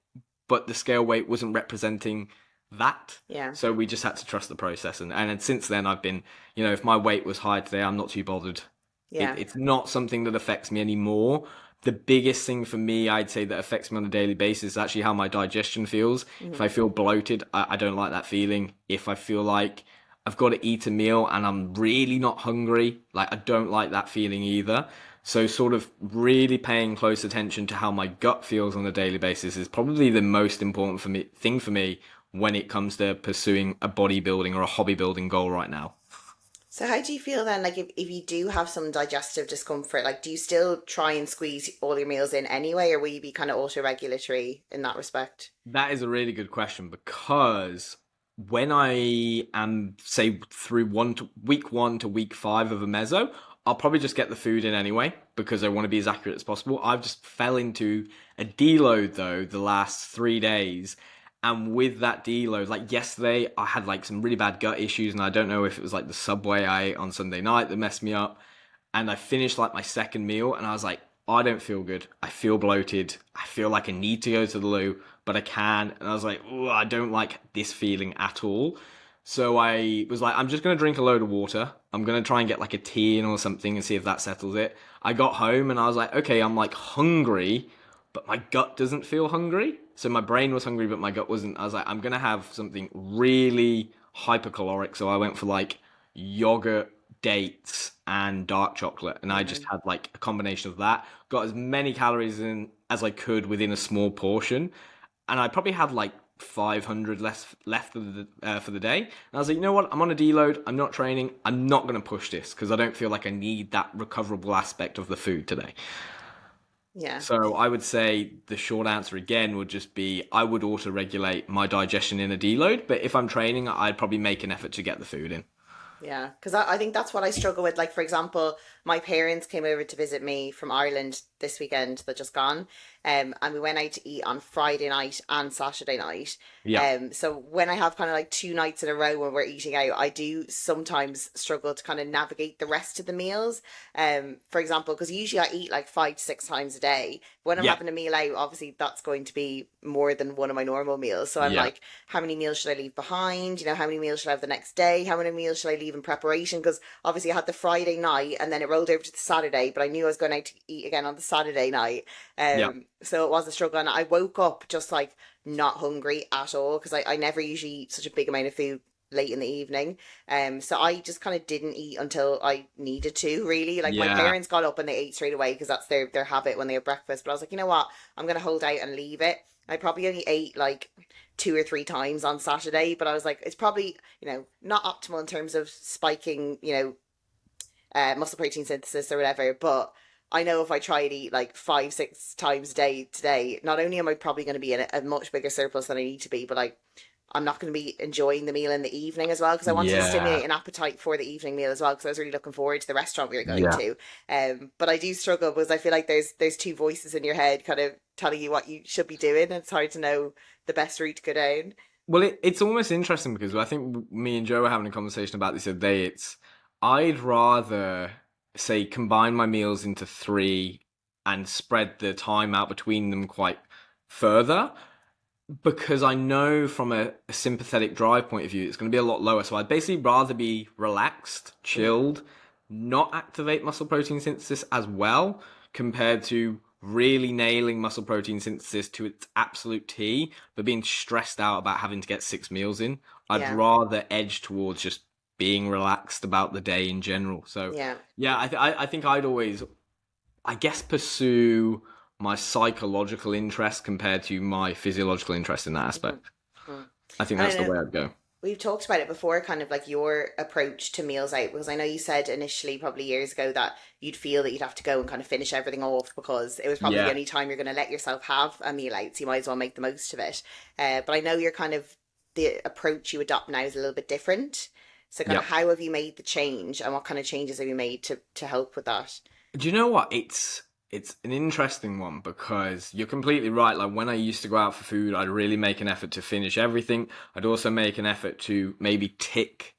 but the scale weight wasn't representing that.
Yeah.
So we just had to trust the process. And since then I've been, if my weight was high today, I'm not too bothered.
Yeah.
It's not something that affects me anymore. The biggest thing for me, I'd say, that affects me on a daily basis is actually how my digestion feels. If
Mm.
I feel bloated, I don't like that feeling. If I feel like I've got to eat a meal and I'm really not hungry, like I don't like that feeling either. So sort of really paying close attention to how my gut feels on a daily basis is probably the most important thing for me when it comes to pursuing a bodybuilding or a hobby building goal right now.
So how do you feel then, like if you do have some digestive discomfort, like do you still try and squeeze all your meals in anyway, or will you be kind of auto-regulatory in that respect?
That is a really good question because when I am, say, through week 1 to week 5 of a meso, I'll probably just get the food in anyway because I want to be as accurate as possible. I've just fell into a deload though the last 3 days. And with that deload, like yesterday, I had like some really bad gut issues, and I don't know if it was like the Subway I ate on Sunday night that messed me up. And I finished like my second meal, and I was like, I don't feel good. I feel bloated. I feel like I need to go to the loo, but I can. And I was like, oh, I don't like this feeling at all. So I was like, I'm just going to drink a load of water. I'm going to try and get like a tea in or something and see if that settles it. I got home and I was like, okay, I'm like hungry, but my gut doesn't feel hungry. So my brain was hungry, but my gut wasn't. I was like, I'm going to have something really hypercaloric. So I went for like yogurt, dates, and dark chocolate. And I just
Mm.
had like a combination of that. Got as many calories in as I could within a small portion. And I probably had like 500 left for the day. And I was like, you know what? I'm on a deload. I'm not training. I'm not going to push this because I don't feel like I need that recoverable aspect of the food today.
Yeah.
So I would say the short answer again would just be I would auto regulate my digestion in a deload, but if I'm training, I'd probably make an effort to get the food in.
Yeah, because I think that's what I struggle with. Like, for example, my parents came over to visit me from Ireland this weekend that just gone, and we went out to eat on Friday night and Saturday night.
Yeah.
So when I have kind of like 2 nights in a row when we're eating out, I do sometimes struggle to kind of navigate the rest of the meals. For example, because usually I eat like 5 to 6 times a day. When I'm
Yeah.
having a meal out, obviously that's going to be more than one of my normal meals. So I'm
Yeah.
like, how many meals should I leave behind? You know, how many meals should I have the next day? How many meals should I leave in preparation? Because obviously I had the Friday night and then it rolled over to the Saturday, but I knew I was going out to eat again on the Saturday night.
Yeah.
So it was a struggle. And I woke up just like not hungry at all because I never usually eat such a big amount of food late in the evening. So I just kind of didn't eat until I needed to, really. Like my
Yeah.
parents got up and they ate straight away because that's their habit when they have breakfast. But I was like, you know what? I'm gonna hold out and leave it. I probably only ate like 2 or 3 times on Saturday, but I was like, it's probably, not optimal in terms of spiking, muscle protein synthesis or whatever, but I know if I try to eat like 5, 6 times a day today, not only am I probably going to be in a much bigger surplus than I need to be, but like I'm not going to be enjoying the meal in the evening as well because I wanted to
Yeah.
stimulate an appetite for the evening meal as well because I was really looking forward to the restaurant we were going
Yeah.
to. But I do struggle because I feel like there's two voices in your head kind of telling you what you should be doing, and it's hard to know the best route to go down.
Well, it's almost interesting because I think me and Joe were having a conversation about this the other day. I'd rather say combine my meals into three and spread the time out between them quite further because I know from a sympathetic drive point of view, it's going to be a lot lower. So I'd basically rather be relaxed,
Mm,
chilled, not activate muscle protein synthesis as well, compared to really nailing muscle protein synthesis to its absolute T, but being stressed out about having to get 6 meals in. I'd
yeah,
rather edge towards just being relaxed about the day in general. So,
yeah.
yeah, I think I'd always, I guess, pursue my psychological interest compared to my physiological interest in that
hmm
aspect.
hmm
I think
And I
that's the
know
way I'd go.
we've talked about it before, kind of like your approach to meals out, because I know you said initially, probably years ago, that you'd feel that you'd have to go and kind of finish everything off because it was probably the
Yeah.
only time you're going to let yourself have a meal out, so you might as well make the most of it. But I know you're kind of the approach you adopt now is a little bit different. So, kind of,
Yep.
how have you made the change, and what kind of changes have you made to help with that?
Do you know what? It's an interesting one because you're completely right. Like when I used to go out for food, I'd really make an effort to finish everything. I'd also make an effort to maybe tick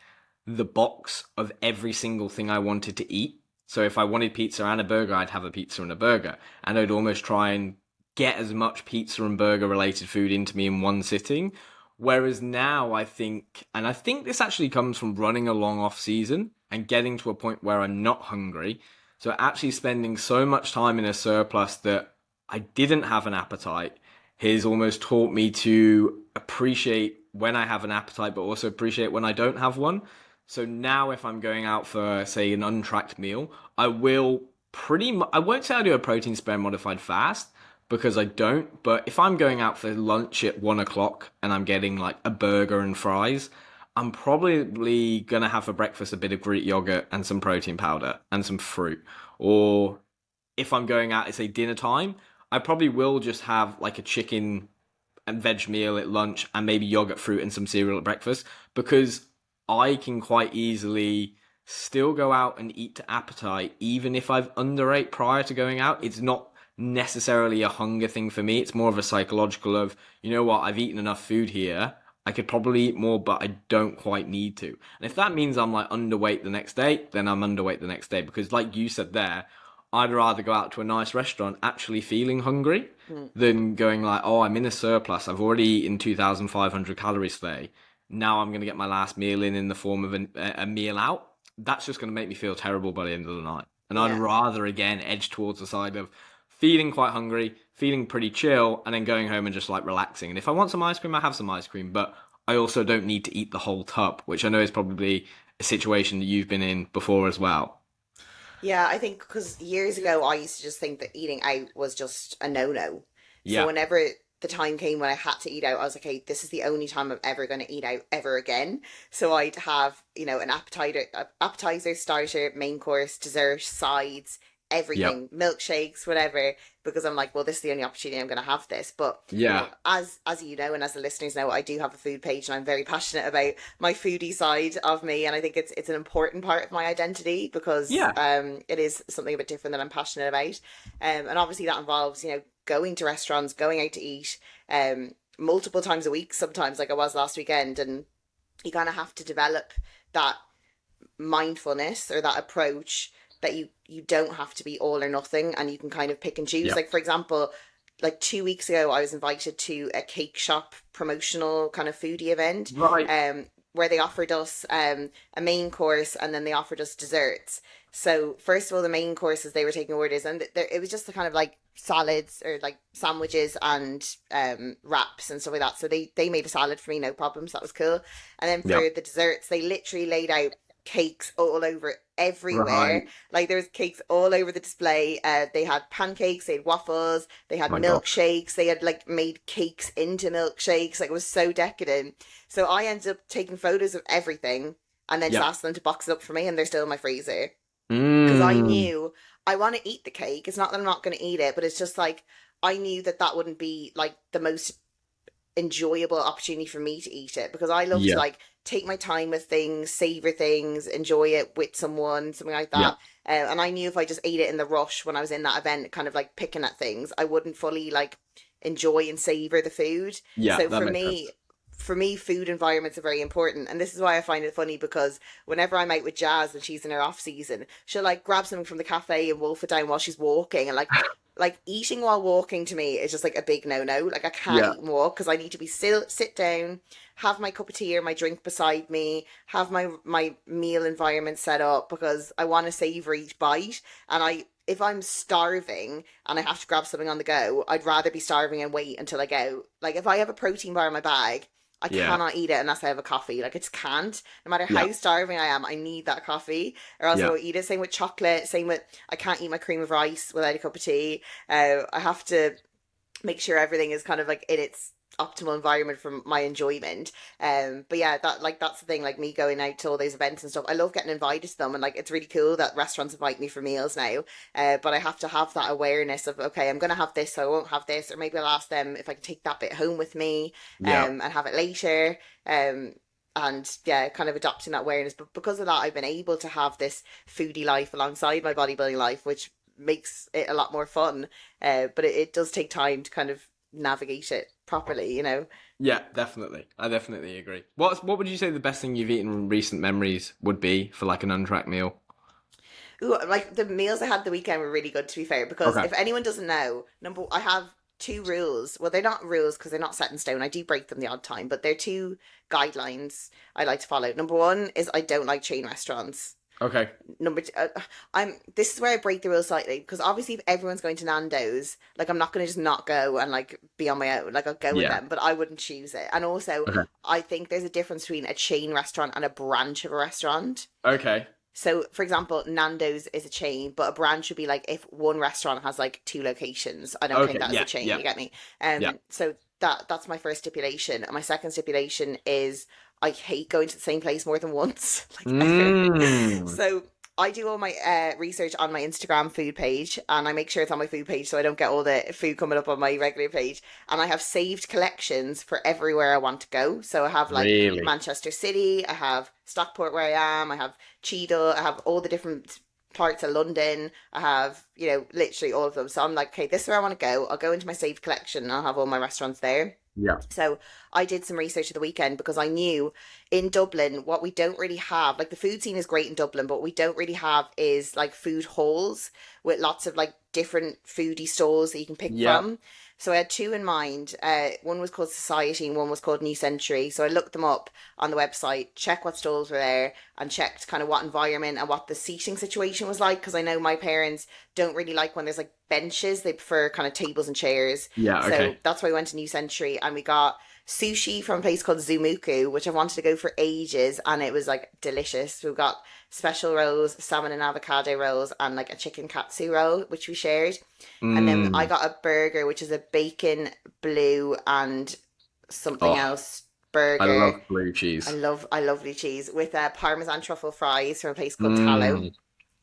the box of every single thing I wanted to eat. So if I wanted pizza and a burger, I'd have a pizza and a burger. And I'd almost try and get as much pizza and burger related food into me in one sitting. Whereas now and I think this actually comes from running a long off season and getting to a point where I'm not hungry, so actually spending so much time in a surplus that I didn't have an appetite has almost taught me to appreciate when I have an appetite, but also appreciate when I don't have one. So now if I'm going out for, say, an untracked meal, I will pretty much, I won't say I do a protein spare modified fast because I don't, but if I'm going out for lunch at 1 o'clock and I'm getting like a burger and fries, I'm probably gonna have for breakfast a bit of Greek yogurt and some protein powder and some fruit. Or if I'm going out, it's a dinner time, I probably will just have like a chicken and veg meal at lunch and maybe yogurt, fruit, and some cereal at breakfast because I can quite easily still go out and eat to appetite even if I've underate prior to going out. It's not necessarily a hunger thing for me. It's more of a psychological of, you know what, I've eaten enough food here. I could probably eat more, but I don't quite need to. And if that means I'm like underweight the next day, then I'm underweight the next day. Because like you said there, I'd rather go out to a nice restaurant actually feeling hungry
Mm,
than going like, oh, I'm in a surplus. I've already eaten 2,500 calories today. Now I'm going to get my last meal in the form of a meal out. That's just going to make me feel terrible by the end of the night. And I'd
yeah.
rather, again, edge towards the side of feeling quite hungry, feeling pretty chill, and then going home and just like relaxing. And if I want some ice cream, I have some ice cream. But I also don't need to eat the whole tub, which I know is probably a situation that you've been in before as well.
Yeah, I think because years ago I used to just think that eating out was just a no-no. So
Yeah,
whenever the time came when I had to eat out, I was like, hey, this is the only time I'm ever going to eat out ever again. So I'd have, an appetizer, starter, main course, dessert, sides everything, milkshakes, whatever, because I'm like, well, this is the only opportunity I'm going to have this. But
Yeah.
as you know, and as the listeners know, I do have a food page, and I'm very passionate about my foodie side of me, and I think it's an important part of my identity because
Yeah.
it is something a bit different that I'm passionate about, and obviously that involves going to restaurants, going out to eat, multiple times a week, sometimes like I was last weekend, and you kind of have to develop that mindfulness or that approach that you don't have to be all or nothing, and you can kind of pick and choose.
Yeah.
Like, for example, like 2 weeks ago I was invited to a cake shop promotional kind of foodie event,
Right.
where they offered us a main course, and then they offered us desserts. So first of all, the main courses, they were taking orders, and it was just the kind of like salads or like sandwiches and wraps and stuff like that. So they made a salad for me, no problems. That was cool. And then
Yeah.
for the desserts, they literally laid out cakes all over everywhere.
Right.
Like there was cakes all over the display. They had pancakes, they had waffles, they had
My gosh.
milkshakes, they had like made cakes into milkshakes. Like it was so decadent. So I ended up taking photos of everything and then just
Yeah.
asked them to box it up for me, and they're still in my freezer because I
Mm.
knew I want to eat the cake. It's not that I'm not going to eat it, but it's just like I knew that that wouldn't be like the most enjoyable opportunity for me to eat it, because I love to
Yeah.
like take my time with things, savor things, enjoy it with someone, something like
Yeah.
that. And I knew if I just ate it in the rush when I was in that event, kind of like picking at things, I wouldn't fully like enjoy and savor the food.
Yeah.
So
That makes sense.
for me, food environments are very important, and this is why I find it funny, because whenever I'm out with Jazz and she's in her off season, she'll like grab something from the cafe and wolf it down while she's walking, and like eating while walking to me is just like a big no-no. Like I can't
Yeah.
eat and walk because I need to be still, sit down, have my cup of tea or my drink beside me, have my meal environment set up, because I want to savor each bite. And if I'm starving and I have to grab something on the go, I'd rather be starving and wait until I go. Like if I have a protein bar in my bag, I
Yeah.
cannot eat it unless I have a coffee. Like I just can't. No matter
Yeah.
how starving I am, I need that coffee, or else I
Yeah.
won't eat it. Same with chocolate. Same with, I can't eat my cream of rice without a cup of tea. I have to make sure everything is kind of like in its optimal environment for my enjoyment. But yeah, that's the thing. Like me going out to all those events and stuff, I love getting invited to them, and like it's really cool that restaurants invite me for meals now. But I have to have that awareness of, okay, I'm gonna have this, so I won't have this, or maybe I'll ask them if I can take that bit home with me,
Yeah.
and have it later. And yeah, kind of adopting that awareness. But because of that, I've been able to have this foodie life alongside my bodybuilding life, which makes it a lot more fun. But it does take time to kind of navigate it properly.
Yeah, definitely. I definitely agree. What would you say the best thing you've eaten in recent memories would be for like an untracked meal?
Ooh, like the meals I had the weekend were really good, to be fair, because
Okay.
if anyone doesn't know, I have two rules. Well, they're not rules because they're not set in stone. I do break them the odd time, but they're two guidelines I like to follow. Number one is I don't like chain restaurants.
Okay.
Number two, this is where I break the rules slightly, because obviously if everyone's going to Nando's, like I'm not going to just not go and like be on my own. Like I'll go with
Yeah.
them, but I wouldn't choose it. And also,
Okay.
I think there's a difference between a chain restaurant and a branch of a restaurant.
Okay.
So, for example, Nando's is a chain, but a branch would be like if one restaurant has like two locations. I don't think
Okay.
that is a
Yeah.
chain.
Yeah.
You get me?
Yeah.
So that's my first stipulation. And my second stipulation is I hate going to the same place more than once, like ever.
Mm.
So I do all my research on my Instagram food page, and I make sure it's on my food page so I don't get all the food coming up on my regular page. And I have saved collections for everywhere I want to go. So I have like
Really?
Manchester City, I have Stockport where I am, I have Cheadle, I have all the different parts of London. I have, literally all of them. So I'm like, okay, this is where I want to go. I'll go into my saved collection and I'll have all my restaurants there.
Yeah.
So I did some research at the weekend because I knew in Dublin what we don't really have, like the food scene is great in Dublin, but what we don't really have is like food halls with lots of like different foodie stalls that you can pick
Yeah.
from. So I had two in mind. One was called Society and one was called New Century. So I looked them up on the website, checked what stalls were there, and checked kind of what environment and what the seating situation was like. Because I know my parents don't really like when there's like benches; they prefer kind of tables and chairs.
Yeah.
So
Okay.
that's why we went to New Century, and we got sushi from a place called Zumuku, which I wanted to go for ages, and it was like delicious. We got special rolls, salmon and avocado rolls, and like a chicken katsu roll, which we shared. And then I
Mm.
got a burger, which is a bacon, blue, and something
Oh,
else
I
burger.
love blue cheese.
I love blue cheese with Parmesan truffle fries from a place called Tallow.
Mm.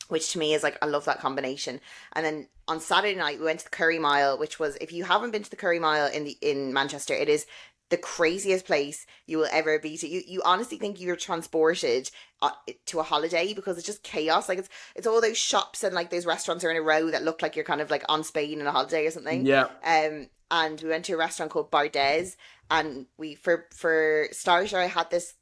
which to me is like, I love that combination. And then on Saturday night we went to the Curry Mile, which was, if you haven't been to the Curry Mile in Manchester, it is the craziest place you will ever be to. You honestly think you're transported to a holiday, because it's just chaos. Like it's all those shops and like those restaurants are in a row that look like you're kind of like on Spain on a holiday or something.
Yeah.
And we went to a restaurant called Bardez, and we for starter I had this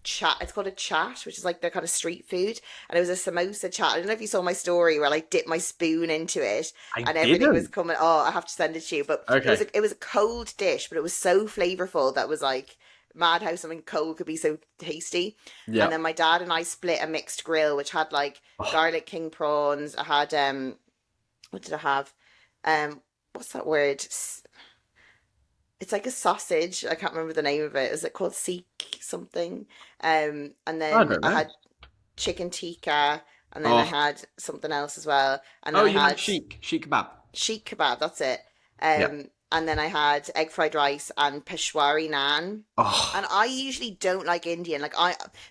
chat. It's called a chat, which is like their kind of street food, and it was a samosa chat. I don't know if you saw my story where I like dipped my spoon into it
I
and everything
didn't.
was coming. Oh, I have to send it to you. But
Okay.
it was a cold dish, but it was so flavorful that was like mad how something cold could be so tasty.
Yeah.
And then my dad and I split a mixed grill, which had like garlic king prawns. I had what did I have? What's that word? It's like a sausage. I can't remember the name of it. Is it called Sikh something? And
I
then
don't
I
know.
had chicken tikka, and then I
Oh.
had something else as well. And then
Oh,
I
you
had
had sheik kebab.
sheikh kebab. That's it.
Yeah.
And then I had egg fried rice and Peshwari naan. And
Oh.
I usually don't like Indian. Like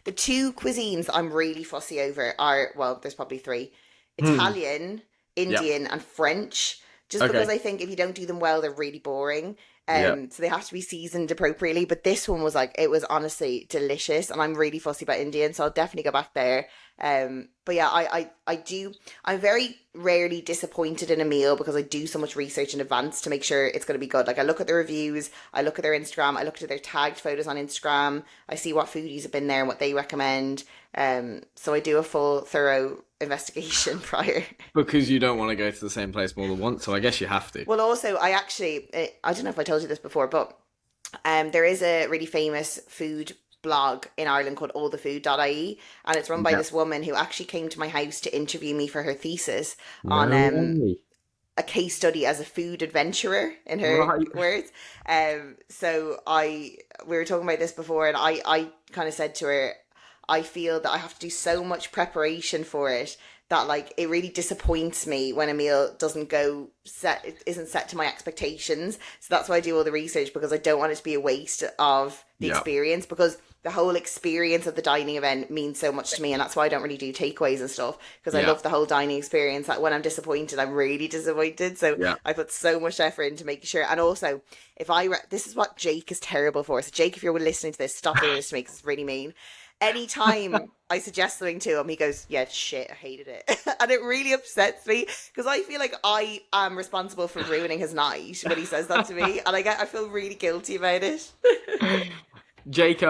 the two cuisines that I'm really fussy over are, well, there's probably three:
Hmm.
Italian,
Yeah.
Indian, and French. Just because
Okay.
I think if you don't do them well, they're really boring.
Yeah.
So they have to be seasoned appropriately. But this one was like, it was honestly delicious, and I'm really fussy about Indian, so I'll definitely go back there. But yeah, I do. I'm very rarely disappointed in a meal because I do so much research in advance to make sure it's going to be good. Like I look at the reviews, I look at their Instagram, I look at their tagged photos on Instagram, I see what foodies have been there and what they recommend. So I do a full, thorough investigation prior.
Because you don't want to go to the same place more than once, so I guess you have to.
Well, also, I actually, I don't know if I told you this before, but there is a really famous food blog in Ireland called allthefood.ie, and it's run by
Yeah.
this woman who actually came to my house to interview me for her thesis on
No way.
a case study as a food adventurer, in her
Right.
words. So we were talking about this before, and I kind of said to her, I feel that I have to do so much preparation for it that like it really disappoints me when a meal doesn't go set, it isn't set to my expectations. So that's why I do all the research, because I don't want it to be a waste of the
Yeah.
experience, because the whole experience of the dining event means so much to me, and that's why I don't really do takeaways and stuff, because I
Yeah.
love the whole dining experience. Like when I'm disappointed, I'm really disappointed. So
Yeah.
I put so much effort into making sure. And also, if this is what Jake is terrible for. So Jake, if you're listening to this, stop doing this to me, because it's really mean. Anytime I suggest something to him, he goes, "Yeah, shit, I hated it," and it really upsets me because I feel like I am responsible for ruining his night when he says that to me, and I feel really guilty about it.
Jake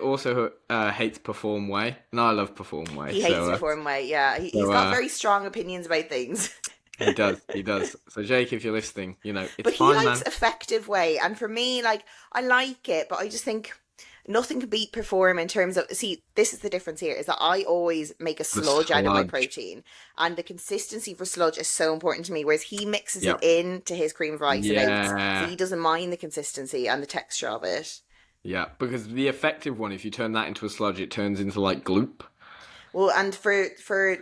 also hates Perform Way, and I love Perform Way.
He hates Perform Way. Yeah, he's got very strong opinions about things.
He does. So Jake, if you're listening, it's
but
fine,
he likes
man.
Effective Way, and for me, like I like it, but I just think nothing can beat Perform in terms of, see, this is the difference here, is that I always make a sludge out of my protein, and the consistency for sludge is so important to me, whereas he mixes it into his cream of rice and oats, so he doesn't mind the consistency and the texture of it.
Yeah, because the Effective one, if you turn that into a sludge, it turns into like gloop.
Well, and for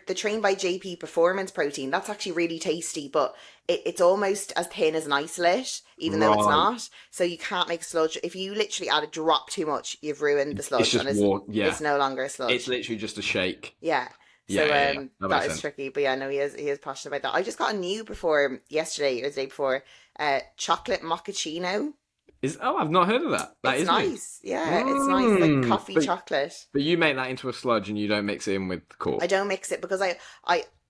the Trained by JP Performance protein, that's actually really tasty, but it's almost as thin as an isolate, even though it's not. So you can't make a sludge. If you literally add a drop too much, you've ruined the sludge.
It's just
it's no longer a sludge.
It's literally just a shake.
Yeah. So
That
is
sense.
tricky. But yeah, no, he is passionate about that. I just got a new Perform yesterday or the day before, chocolate mochaccino.
I've not heard of that.
It's nice. Yeah, it's nice, like coffee chocolate.
But you make that into a sludge and you don't mix it in with corn.
I don't mix it because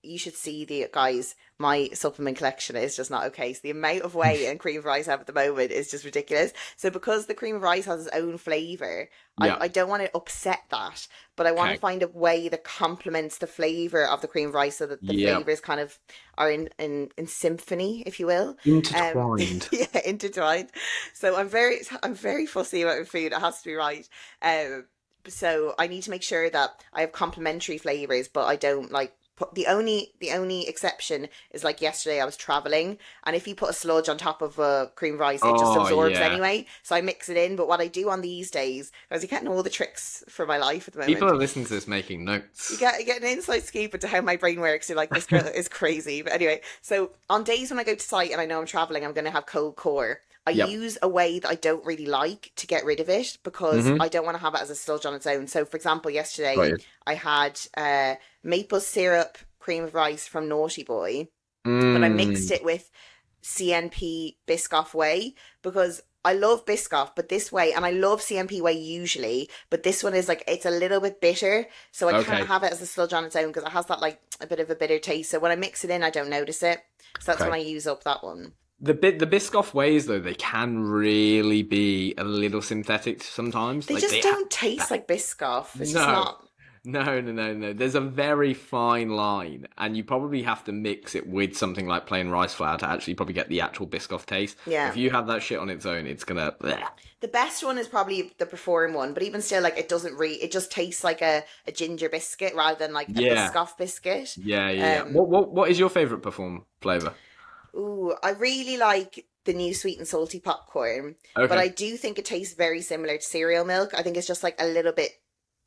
you should see the guys. My supplement collection is just not okay. So the amount of whey and cream of rice I have at the moment is just ridiculous. So because the cream of rice has its own flavour, I don't want to upset that. But I want to find a way that complements the flavour of the cream of rice so that the flavours kind of are in symphony, if you will.
Intertwined.
Intertwined. So I'm very fussy about food. It has to be right. So I need to make sure that I have complementary flavours, but I don't like the only exception is like yesterday I was traveling, and if you put a sludge on top of a cream of rice, it just absorbs anyway. So I mix it in. But what I do on these days, because you're getting all the tricks for my life at the moment.
People are listening to this making notes.
You get an inside scoop into how my brain works. You're like, this girl is crazy. But anyway, so on days when I go to site and I know I'm traveling, I'm going to have cold core. I use a whey that I don't really like to get rid of it, because I don't want to have it as a sludge on its own. So, for example, yesterday I had maple syrup cream of rice from Naughty Boy, but I mixed
Mm.
it with CNP Biscoff Whey because I love Biscoff, but this way, and I love CNP Whey usually, but this one is like, it's a little bit bitter, so I can't
Okay.
have it as a sludge on its own because it has that like a bit of a bitter taste. So when I mix it in, I don't notice it. So that's when
Okay.
I use up that one.
The Biscoff ways though, they can really be a little synthetic sometimes.
They
Like
just
they have
don't taste
that.
like Biscoff. It's just
No.
not.
No. There's a very fine line, and you probably have to mix it with something like plain rice flour to actually probably get the actual Biscoff taste. If
Yeah.
you have that shit on its own, it's gonna. Bleh.
The best one is probably the Perform one, but even still, like it doesn't it just tastes like a ginger biscuit rather than like a
Yeah,
Biscoff biscuit.
yeah.
Um,
What is your favorite Perform flavor?
ooh, I really like the new sweet and salty popcorn, but I
Okay,
do think it tastes very similar to cereal milk. I think it's just like a little bit,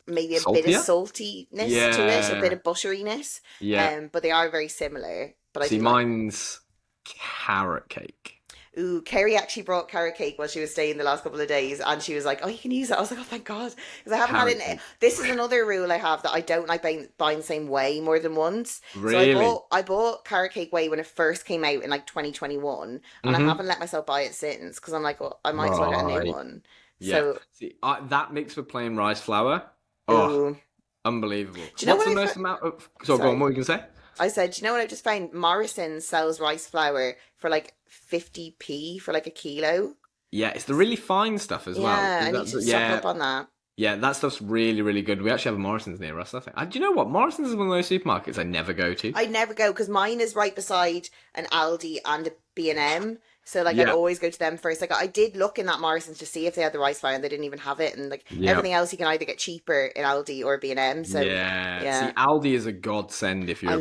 maybe a bit of
saltier.
saltiness to it, a bit
Yeah,
of butteriness.
yeah.
But they are very similar. But I
See,
do like.
mine's carrot cake.
Ooh, Kerry actually brought carrot cake while she was staying the last couple of days, and she was like, "Oh, you can use it." I was like, "Oh, thank God," because I haven't had
Carrot
it.
cake.
This is another rule I have that I don't like buying the same way more than once. So
Really?
I bought carrot cake whey when it first came out in like 2021, and I
Mm-hmm.
haven't let myself buy it since because I'm like, well, I might as well get a new
Right.
one.
Yeah.
So,
See, that mix with plain rice flour. Oh,
ooh,
unbelievable.
do you know
What's
what
the
I?
most amount of? So go on.
Sorry.
What were you gonna say?
I said, do you know what I just found? Morrison sells rice flour for like 50p for like a kilo.
Yeah, it's the really fine stuff as well.
Yeah,
Is
I need
that,
to stock
yeah,
up on that.
yeah, that stuff's really, really good. We actually have a Morrison's near us, I think. Do you know what? Morrison's is one of those supermarkets I never go to.
I'd never go because mine is right beside an Aldi and a B&M. So like I'd
Yeah,
always go to them first. Like I did look in that Morrison's to see if they had the rice flour and they didn't even have it. And like
yeah,
everything else you can either get cheaper in Aldi or B&M. So
yeah. See,
yeah,
Aldi is a godsend if you're a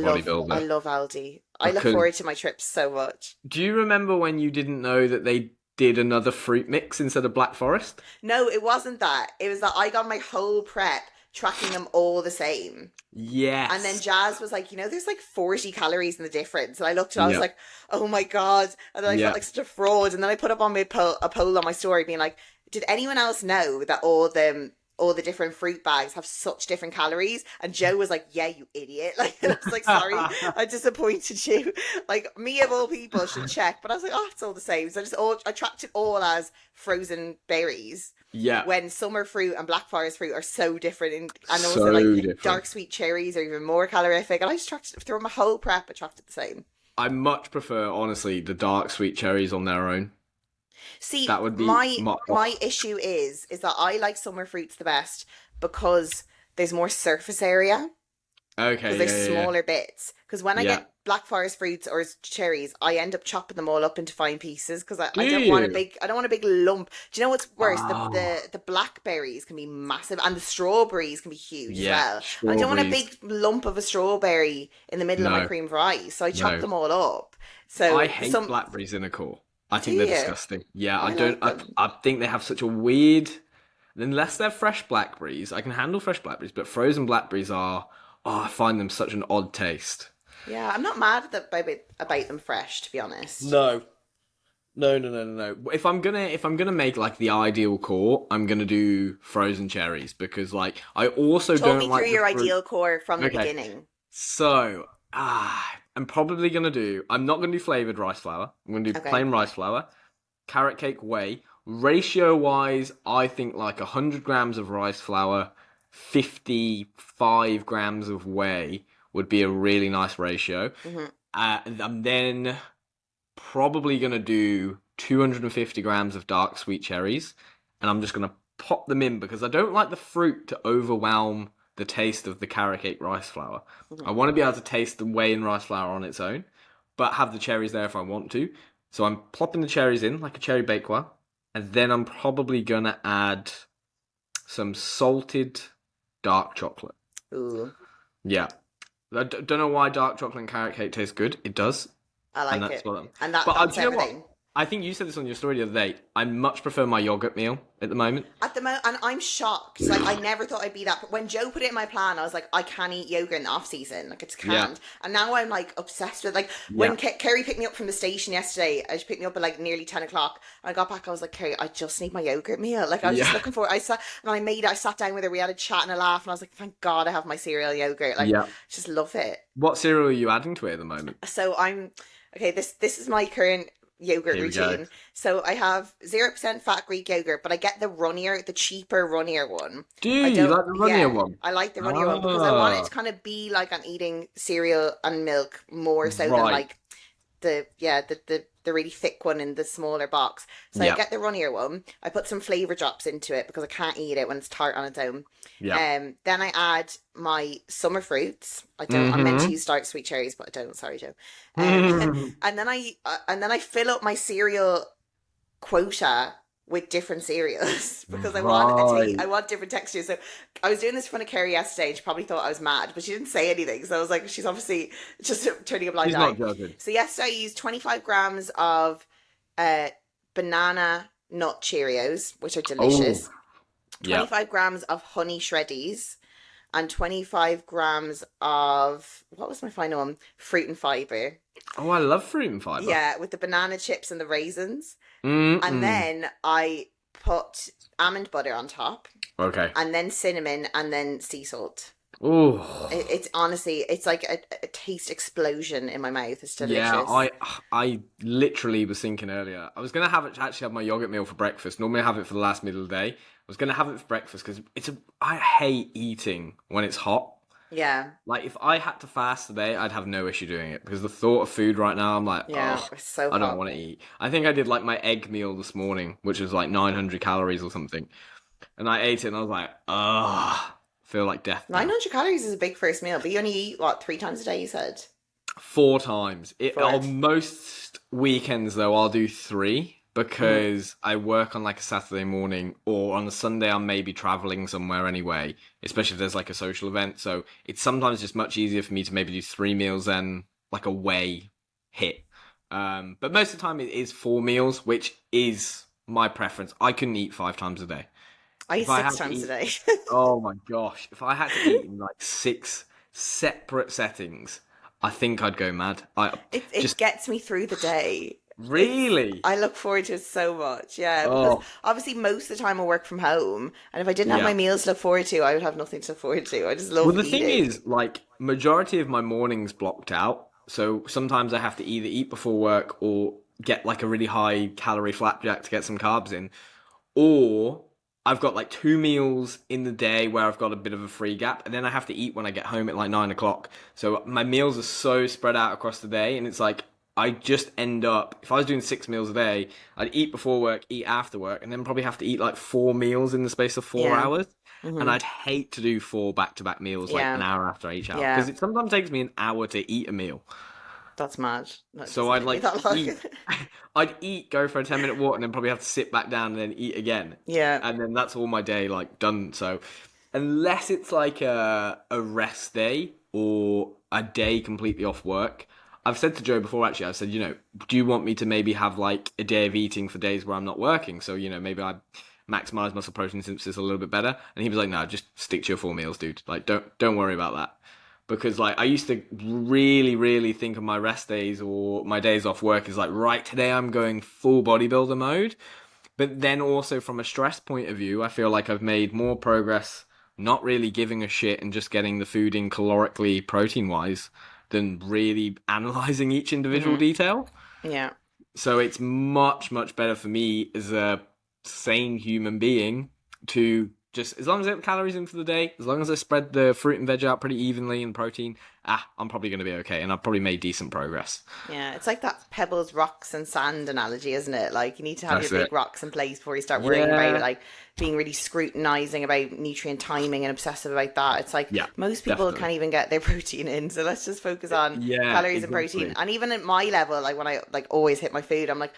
I
bodybuilder.
love Aldi. I look
Because
forward to my trips so much.
do you remember when you didn't know that they did another fruit mix instead of Black Forest?
No, it wasn't that. It was that I got my whole prep tracking them all the same. And then
Yes.
Jazz was like, there's like 40 calories in the difference. And I looked and I was
Yeah,
like, oh my God. And then I felt
yeah.
like such a fraud. And then I put up on a poll on my story being like, did anyone else know that all the different fruit bags have such different calories? And Joe was like, yeah, you idiot. Like, and I was like, sorry, I disappointed you. Like, me of all people should check. But I was like, oh, it's all the same. So I tracked it all as frozen berries
Yeah,
when summer fruit and black forest fruit are so different, and also like
so different.
dark sweet cherries are even more calorific. And I just tracked it through my whole prep. I tracked it the same.
I much prefer, honestly, the dark sweet cherries on their own.
See,
That would be
my
my. Oh,
issue is that I like summer fruits the best because there's more surface area because
okay,
there's
yeah.
smaller bits. Because when I
Yeah.
get black forest fruits or cherries, I end up chopping them all up into fine pieces because
Do
I don't want a
you?
big lump. Do you know what's worse?
Oh,
The blackberries can be massive and the strawberries can be huge as
yeah.
well. I don't want a
Strawberries.
big lump of a strawberry in the middle of my
No,
cream of rice, so I chop
no.
them all up.
I
So
hate
some
blackberries in a core. I
do
think they're
you?
disgusting. Yeah, I
I
don't.
like them.
I think they have such a weird. Unless they're fresh blackberries, I can handle fresh blackberries, but frozen blackberries are. Oh, I find them such an odd taste.
Yeah, I'm not mad about them fresh, to be honest.
No. No. If I'm gonna make like the ideal core, I'm gonna do frozen cherries because like I also
Talk
don't
me through
like the
your
fruit.
ideal core from the
Okay,
beginning.
so I'm probably gonna do. I'm not gonna do flavored rice flour. I'm gonna do
Okay.
plain rice flour, carrot cake whey. Ratio wise, I think like 100 grams of rice flour, 55 grams of whey would be a really nice ratio.
Hmm.
I'm then probably gonna do 250 grams of dark sweet cherries, and I'm just gonna pop them in because I don't like the fruit to overwhelm the taste of the carrot cake rice flour. I
Hmm.
want to be able to taste the whey and rice flour on its own, but have the cherries there if I want to. So I'm plopping the cherries in like a cherry bakewell, and then I'm probably gonna add some salted dark chocolate.
Ooh,
Yeah, don't know why dark chocolate and carrot cake tastes good. It does,
I
and
like
that's
it.
what I'm.
And
But
that's
do you know what?
everything.
I think you said this on your story the other day. I much prefer my yogurt meal at the moment.
At the moment, and I'm shocked. Like, I never thought I'd be that. But when Joe put it in my plan, I was like, I can't eat yogurt in the off season. Like, it's
Yeah,
canned. And now I'm like obsessed with, like,
yeah,
when Kerry picked me up from the station yesterday, she picked me up at like nearly 10 o'clock. And I got back, I was like, Kerry, I just need my yogurt meal. Like, I was just
yeah,
looking for it. I sat down with her, we had a chat and a laugh, and I was like, thank God I have my cereal yogurt. Like,
yeah.
just love it.
What cereal are you adding to it at the moment?
So okay, this is my current yogurt
Here we go.
routine. So I have 0% fat Greek yogurt, but I get the cheaper runnier one.
Do
I
you
don't,
like the runnier
yeah,
one?
I like the runnier one because I want it
Ah,
to kind of be like I'm eating cereal and milk more so than
right.
like the really thick one in the smaller box. So I
Yeah,
get the runnier one. I put some flavor drops into it because I can't eat it when it's tart on its own.
yeah.
Then I add my summer fruits. I don't. I'm meant to
Mm-hmm.
use dark sweet cherries, but I don't. Sorry, Joe. Um,
Mm,
and then I fill up my cereal quota with different cereals because
right.
I want different textures. So I was doing this in front of Kerry yesterday and she probably thought I was mad, but she didn't say anything. So I was like, she's obviously just turning a blind
He's
eye.
not joking.
So yesterday I used 25 grams of uh, banana nut Cheerios, which are
Oh,
delicious,
yeah.
25 grams of honey shreddies, and 25 grams of, what was my final one? Fruit and fiber.
Oh, I love fruit and fiber.
Yeah, with the banana chips and the raisins. And
Mm-mm.
then I put almond butter on top,
Okay.
and then cinnamon, and then sea salt.
Oh,
It's honestly, it's like a taste explosion in my mouth. It's
yeah.
delicious.
I literally was thinking earlier. I was gonna actually have my yogurt meal for breakfast. Normally I have it for the last meal of the day. I was gonna have it for breakfast because I hate eating when it's hot.
Yeah,
Like if I had to fast today, I'd have no issue doing it because the thought of food right now, I'm like,
yeah,
oh,
it's so
I don't
hot.
want to eat. I think I did like my egg meal this morning, which was like 900 calories or something, and I ate it and I was like, ah, feel like death now.
900 calories is a big first meal, but you only eat, what, 3 times a day, you said?
4 times.
Four.
On most weekends though, I'll do three
Hmm.
because I work on like a Saturday morning or on a Sunday I'm maybe traveling somewhere anyway, especially if there's like a social event. So it's sometimes just much easier for me to maybe do 3 meals than like a way hit. But most of the time it is 4 meals, which is my preference. I couldn't eat 5 times a day.
I eat
If I
six
had to
times a
eat,
day.
oh my gosh, if I had to eat in like six separate settings, I think I'd go mad. I
It
just
gets me through the day.
really,
I look forward to it so much, yeah, because
oh
obviously most of the time I work from home, and if I didn't have
yeah.
my meals to look forward to, I would have nothing to look forward to. I just
Well,
love
the thing
eating.
is, like, majority of my mornings blocked out. So sometimes I have to either eat before work or get like a really high calorie flapjack to get some carbs in, or I've got like 2 meals in the day where I've got a bit of a free gap, and then I have to eat when I get home at like 9 o'clock. So my meals are so spread out across the day, and it's like I just end up, if I was doing 6 meals a day, I'd eat before work, eat after work, and then probably have to eat like 4 meals in the space of four
Yeah.
hours. And
Hmm.
I'd hate to do four back-to-back meals like an
Yeah.
hour after each hour because
Yeah.
it sometimes takes me an hour to eat a meal.
That's mad. No, it
So
doesn't
I'd
take me
like
that long.
eat, I'd eat, go for a 10-minute walk, and then probably have to sit back down and then eat again,
Yeah.
and then that's all my day like done. So unless it's like a rest day or a day completely off work, I've said to Joe before actually. I've said, do you want me to maybe have like a day of eating for days where I'm not working? So maybe I maximize muscle protein synthesis a little bit better. And he was like, no, just stick to your 4 meals, dude. Like don't worry about that because like I used to really really think of my rest days or my days off work as like right today I'm going full bodybuilder mode, but then also from a stress point of view I feel like I've made more progress not really giving a shit and just getting the food in calorically protein wise than really analyzing each individual
Hmm.
detail.
Yeah.
So it's much better for me as a sane human being to just, as long as I have calories in for the day, as long as I spread the fruit and veg out pretty evenly and protein, I'm probably going to be okay. And I've probably made decent progress.
Yeah. It's like that pebbles, rocks, and sand analogy, isn't it? Like you need to have your
That's it.
big rocks in place before you start worrying about
Yeah.
like being really scrutinizing about nutrient timing and obsessive about that. It's like
Yeah,
most people
definitely.
can't even get their protein in, so let's just focus on
Yeah,
calories and protein.
exactly.
And even at my level, like when I like always hit my food, I'm like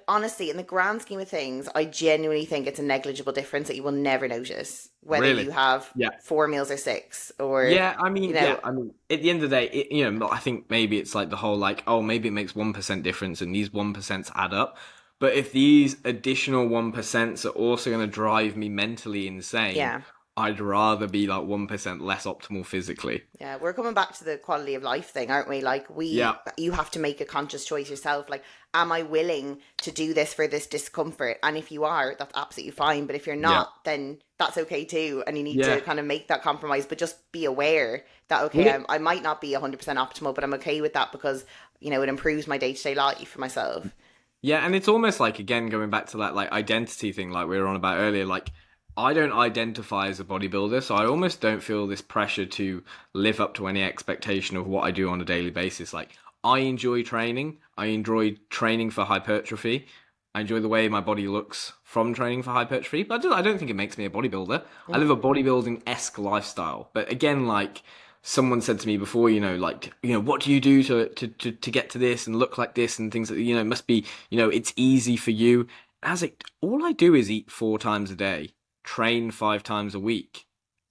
honestly, in the grand scheme of things, I genuinely think it's a negligible difference that you will never notice. whether
Really?
you have
Yeah.
4 meals or 6, or,
Yeah, I
you
mean,
know,
at the end of the day, I think maybe it's like the whole like, oh, maybe it makes 1% difference and these 1% add up. But if these additional 1% are also going to drive me mentally insane,
yeah.
I'd rather be like 1% less optimal physically.
Yeah, we're coming back to the quality of life thing, aren't we? Like
Yeah,
you have to make a conscious choice yourself. Like, am I willing to do this for this discomfort? And if you are, that's absolutely fine. But if you're
yeah,
not, then that's okay too. And you need to
yeah.
kind of make that compromise, but just be aware that,
Will
okay,
it?
I might not be 100% optimal, but I'm okay with that because, it improves my day-to-day life for myself.
Yeah, and it's almost like again going back to that like identity thing like we were on about earlier, like I don't identify as a bodybuilder, so I almost don't feel this pressure to live up to any expectation of what I do on a daily basis. Like I enjoy training. I enjoy training for hypertrophy. I enjoy the way my body looks from training for hypertrophy, but I don't think it makes me a bodybuilder. I live
Mm-hmm.
a bodybuilding-esque lifestyle. But again, like someone said to me before, like, what do you do to get to this and look like this and things that, it must be, it's easy for you. And I was like, all I do is eat 4 times a day, train 5 times a week,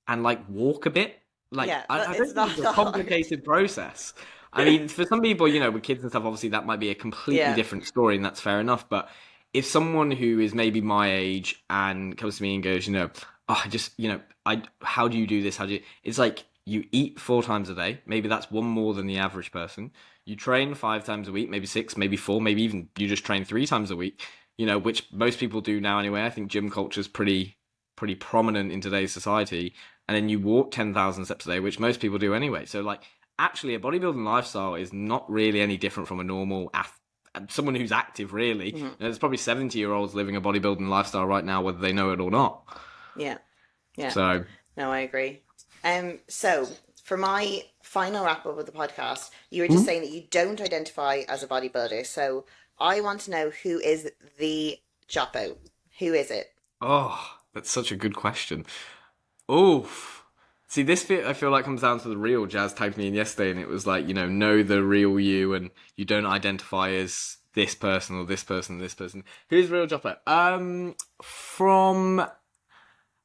and like walk a bit. Like,
Yeah,
I
it's
don't think
not
it's a
that hard.
complicated process. I mean, for some people, with kids and stuff, obviously that might be a completely
Yeah.
different story, and that's fair enough. But if someone who is maybe my age and comes to me and goes, oh, I just, how do you do this? How do you? It's like you eat 4 times a day. Maybe that's one more than the average person. You train 5 times a week, maybe six, maybe four, maybe even you just train 3 times a week. Which most people do now anyway. I think gym culture is pretty prominent in today's society. And then you walk 10,000 steps a day, which most people do anyway. So like, actually, a bodybuilding lifestyle is not really any different from a normal someone who's active. Really,
Hmm.
there's probably 70-year-olds living a bodybuilding lifestyle right now, whether they know it or not.
Yeah. Yeah.
So.
No, I agree. So for my final wrap up of the podcast, you were just
Mhm.
saying that you don't identify as a bodybuilder. So I want to know, who is the Jopo? Who is it?
Oh, that's such a good question. Oof. See, I feel like comes down to the real. Jazz tagged me in yesterday, and it was like, know the real you, and you don't identify as this person or this person, or this person. Who's real Jopper? From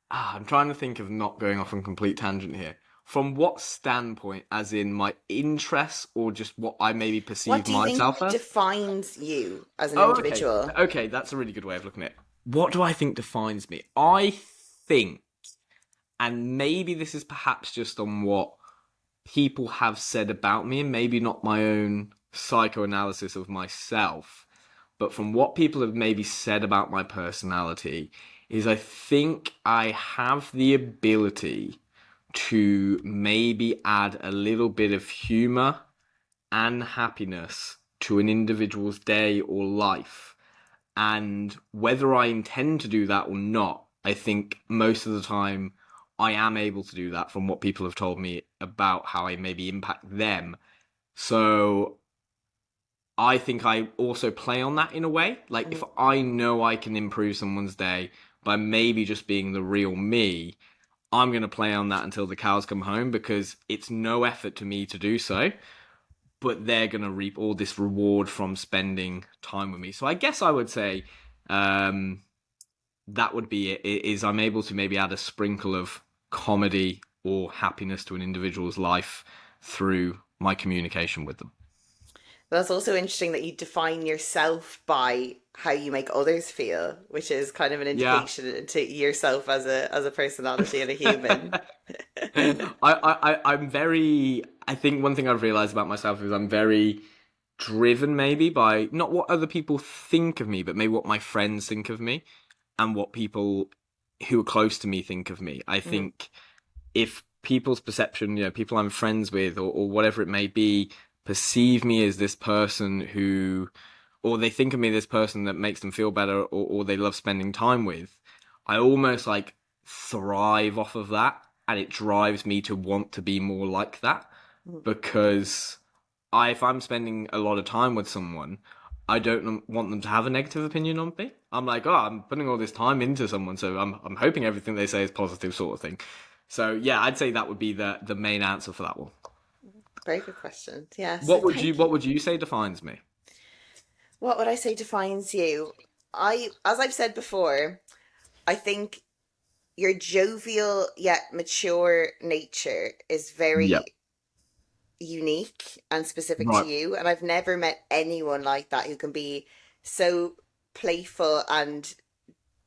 I'm trying to think of not going off on complete tangent here. From what standpoint, as in my interests, or just what I maybe
What
perceive
do you think
myself as?
defines you as an
Oh, okay.
individual?
Okay, that's a really good way of looking at it. What do I think defines me? I think, and maybe this is perhaps just on what people have said about me, and maybe not my own psychoanalysis of myself, but from what people have maybe said about my personality, is I think I have the ability to maybe add a little bit of humor and happiness to an individual's day or life. And whether I intend to do that or not, I think most of the time I am able to do that from what people have told me about how I maybe impact them. So I think I also play on that in a way. Like if
Mhm.
I know I can improve someone's day by maybe just being the real me, I'm going to play on that until the cows come home because it's no effort to me to do so, but they're going to reap all this reward from spending time with me. So I guess I would say um, that would be it, is I'm able to maybe add a sprinkle of comedy or happiness to an individual's life through my communication with them.
That's also interesting that you define yourself by how you make others feel, which is kind of an
Yeah.
indication into yourself as a personality and a human.
I'm very. I think one thing I've realized about myself is I'm very driven, maybe by not what other people think of me, but maybe what my friends think of me and what people who are close to me think of me. I
Mhm.
think if people's perception, people I'm friends with or whatever it may be, perceive me as this person who, or they think of me as this person that makes them feel better or they love spending time with, I almost like thrive off of that. And it drives me to want to be more like that
Mhm.
because if I'm spending a lot of time with someone, I don't want them to have a negative opinion on me. I'm like, oh, I'm putting all this time into someone, so I'm hoping everything they say is positive, sort of thing. So yeah, I'd say that would be the main answer for that one.
Very good question. Yes,
What would you
thank you.
What would you say defines me?
What would I say defines you? As I've said before, I think your jovial yet mature nature is
Yeah.
very unique and specific to
Right.
you. And I've never met anyone like that who can be so playful and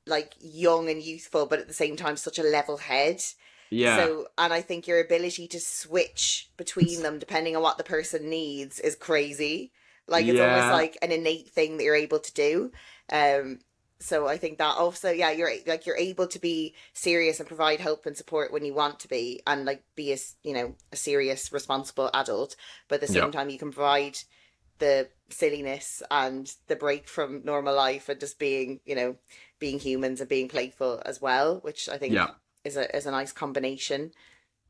like young and youthful, but at the same time such a level head.
Yeah.
So, and I think your ability to switch between them depending on what the person needs is crazy. Like it's almost
Yeah.
like an innate thing that you're able to do. Um, so I think that also, yeah, you're able to be serious and provide help and support when you want to be, and like be a a serious, responsible adult. But at the
Yeah.
same time, you can provide the silliness and the break from normal life and just being, being humans and being playful as well, which I think
Yeah.
is a nice combination.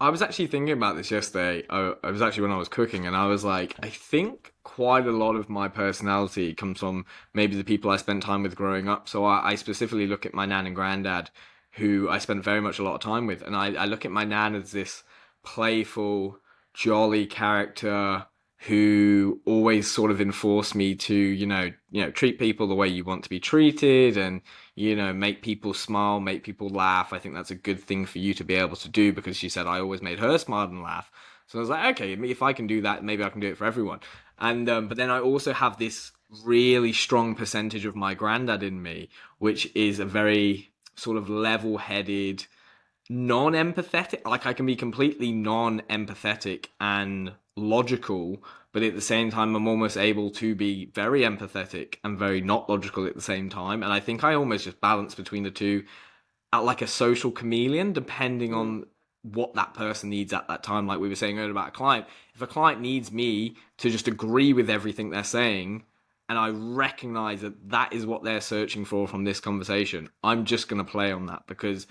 I was actually thinking about this yesterday. I was actually when I was cooking, and I was like, I think quite a lot of my personality comes from maybe the people I spent time with growing up. So I specifically look at my nan and granddad, who I spent very much a lot of time with, and I look at my nan as this playful, jolly character who always sort of enforced me to, treat people the way you want to be treated, and make people smile, make people laugh. I think that's a good thing for you to be able to do because she said I always made her smile and laugh. So I was like, okay, if I can do that, maybe I can do it for everyone. And but then I also have this really strong percentage of my granddad in me, which is a very sort of level-headed, non-empathetic. Like I can be completely non-empathetic and logical, but at the same time I'm almost able to be very empathetic and very not logical at the same time. And I think I almost just balance between the two at like a social chameleon, depending
Mm.
on what that person needs at that time. Like we were saying earlier about a client, if a client needs me to just agree with everything they're saying, and I recognize that that is what they're searching for from this conversation, I'm just going to play on that because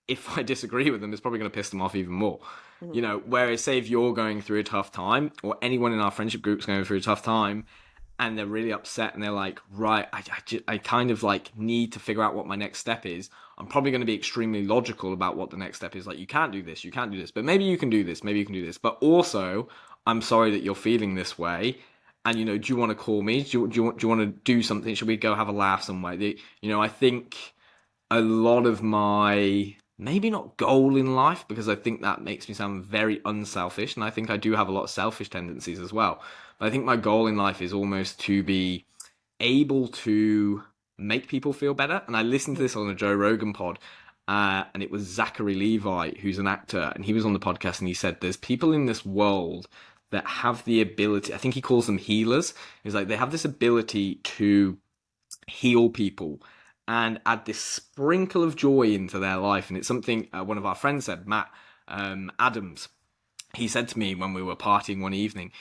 if I disagree with them, it's probably going to piss them off even more.
Mm.
Whereas say if you're going through a tough time, or anyone in our friendship group's going through a tough time, and they're really upset, and they're like, right, I kind of like need to figure out what my next step is. I'm probably going to be extremely logical about what the next step is. Like, you can't do this, but maybe you can do this, maybe you can do this. But also, I'm sorry that you're feeling this way. And do you want to call me? Do you want to do something? Should we go have a laugh somewhere? I think a lot of my maybe not goal in life, because I think that makes me sound very unselfish, and I think I do have a lot of selfish tendencies as well. But I think my goal in life is almost to be able to make people feel better. And I listened to this on a Joe Rogan pod, and it was Zachary Levi, who's an actor, and he was on the podcast, and he said there's people in this world that have the ability. I think he calls them healers. He's like they have this ability to heal people and add this sprinkle of joy into their life. And it's something one of our friends said, Matt Adams. He said to me when we were partying one evening,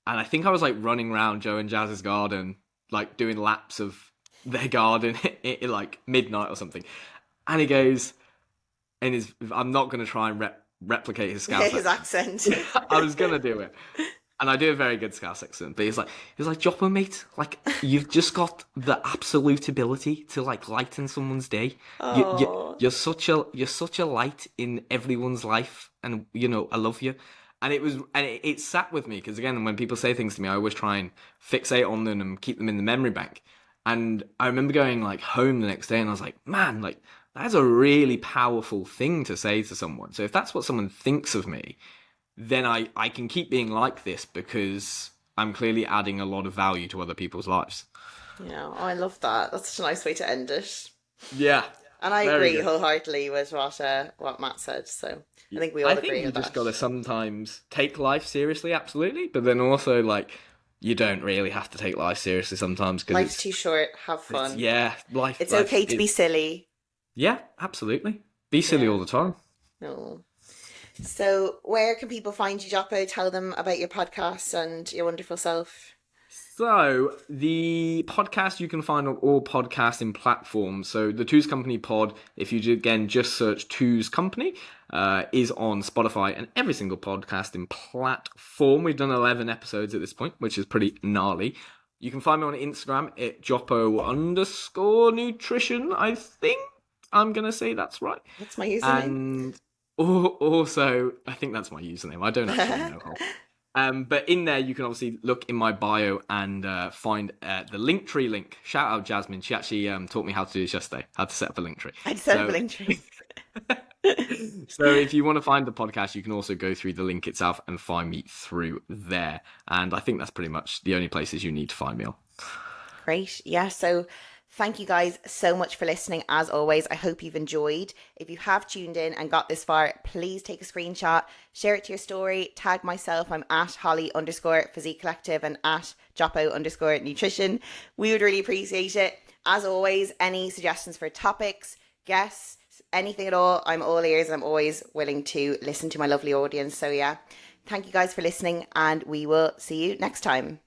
and I think I was like running around Joe and Jazz's garden, like doing laps of their garden at like midnight or something. And he goes, I'm not going to try and replicate his Scouse
His accent.
I was going to do it. And I do a very good Scouse accent, but he's like, Jopo, mate, like, you've just got the absolute ability to, like, lighten someone's day.
Oh.
You're such a light in everyone's life, and, I love you. And it sat with me, because, again, when people say things to me, I always try and fixate on them and keep them in the memory bank. And I remember going, like, home the next day, and I was like, man, like, that's a really powerful thing to say to someone. So if that's what someone thinks of me, then I can keep being like this because I'm clearly adding a lot of value to other people's lives.
Yeah, oh, I love that. That's such a nice way to end it.
Yeah.
And I agree wholeheartedly with what Matt said. So I think we all agree
you
with that.
just got to sometimes take life seriously, absolutely. But then also, like, you don't really have to take life seriously sometimes because
life's too short. Have fun.
Life.
It's okay to be silly.
Yeah, absolutely. Be silly all the time.
No. So, where can people find you, Jopo? Tell them about your podcast and your wonderful self.
So, the podcast you can find on all podcasting platforms. So, the Two's Company pod, if you again just search Two's Company, is on Spotify and every single podcasting platform. We've done 11 episodes at this point, which is pretty gnarly. You can find me on Instagram at Jopo_nutrition, I think. I'm going to say that's right.
That's my username.
And also, I think that's my username. I don't actually know how. But in there, you can obviously look in my bio and find the Linktree link. Shout out Jasmine. She actually taught me how to do this yesterday, how to set up a Linktree.
I'd set up a Linktree.
So if you want to find the podcast, you can also go through the link itself and find me through there. And I think that's pretty much the only places you need to find me on.
Great. Yeah. So thank you guys so much for listening. As always, I hope you've enjoyed. If you have tuned in and got this far, please take a screenshot, share it to your story, tag myself. I'm at Holly_Physique Collective and at Jopo_Nutrition. We would really appreciate it. As always, any suggestions for topics, guests, anything at all, I'm all ears. I'm always willing to listen to my lovely audience. So yeah, thank you guys for listening, and we will see you next time.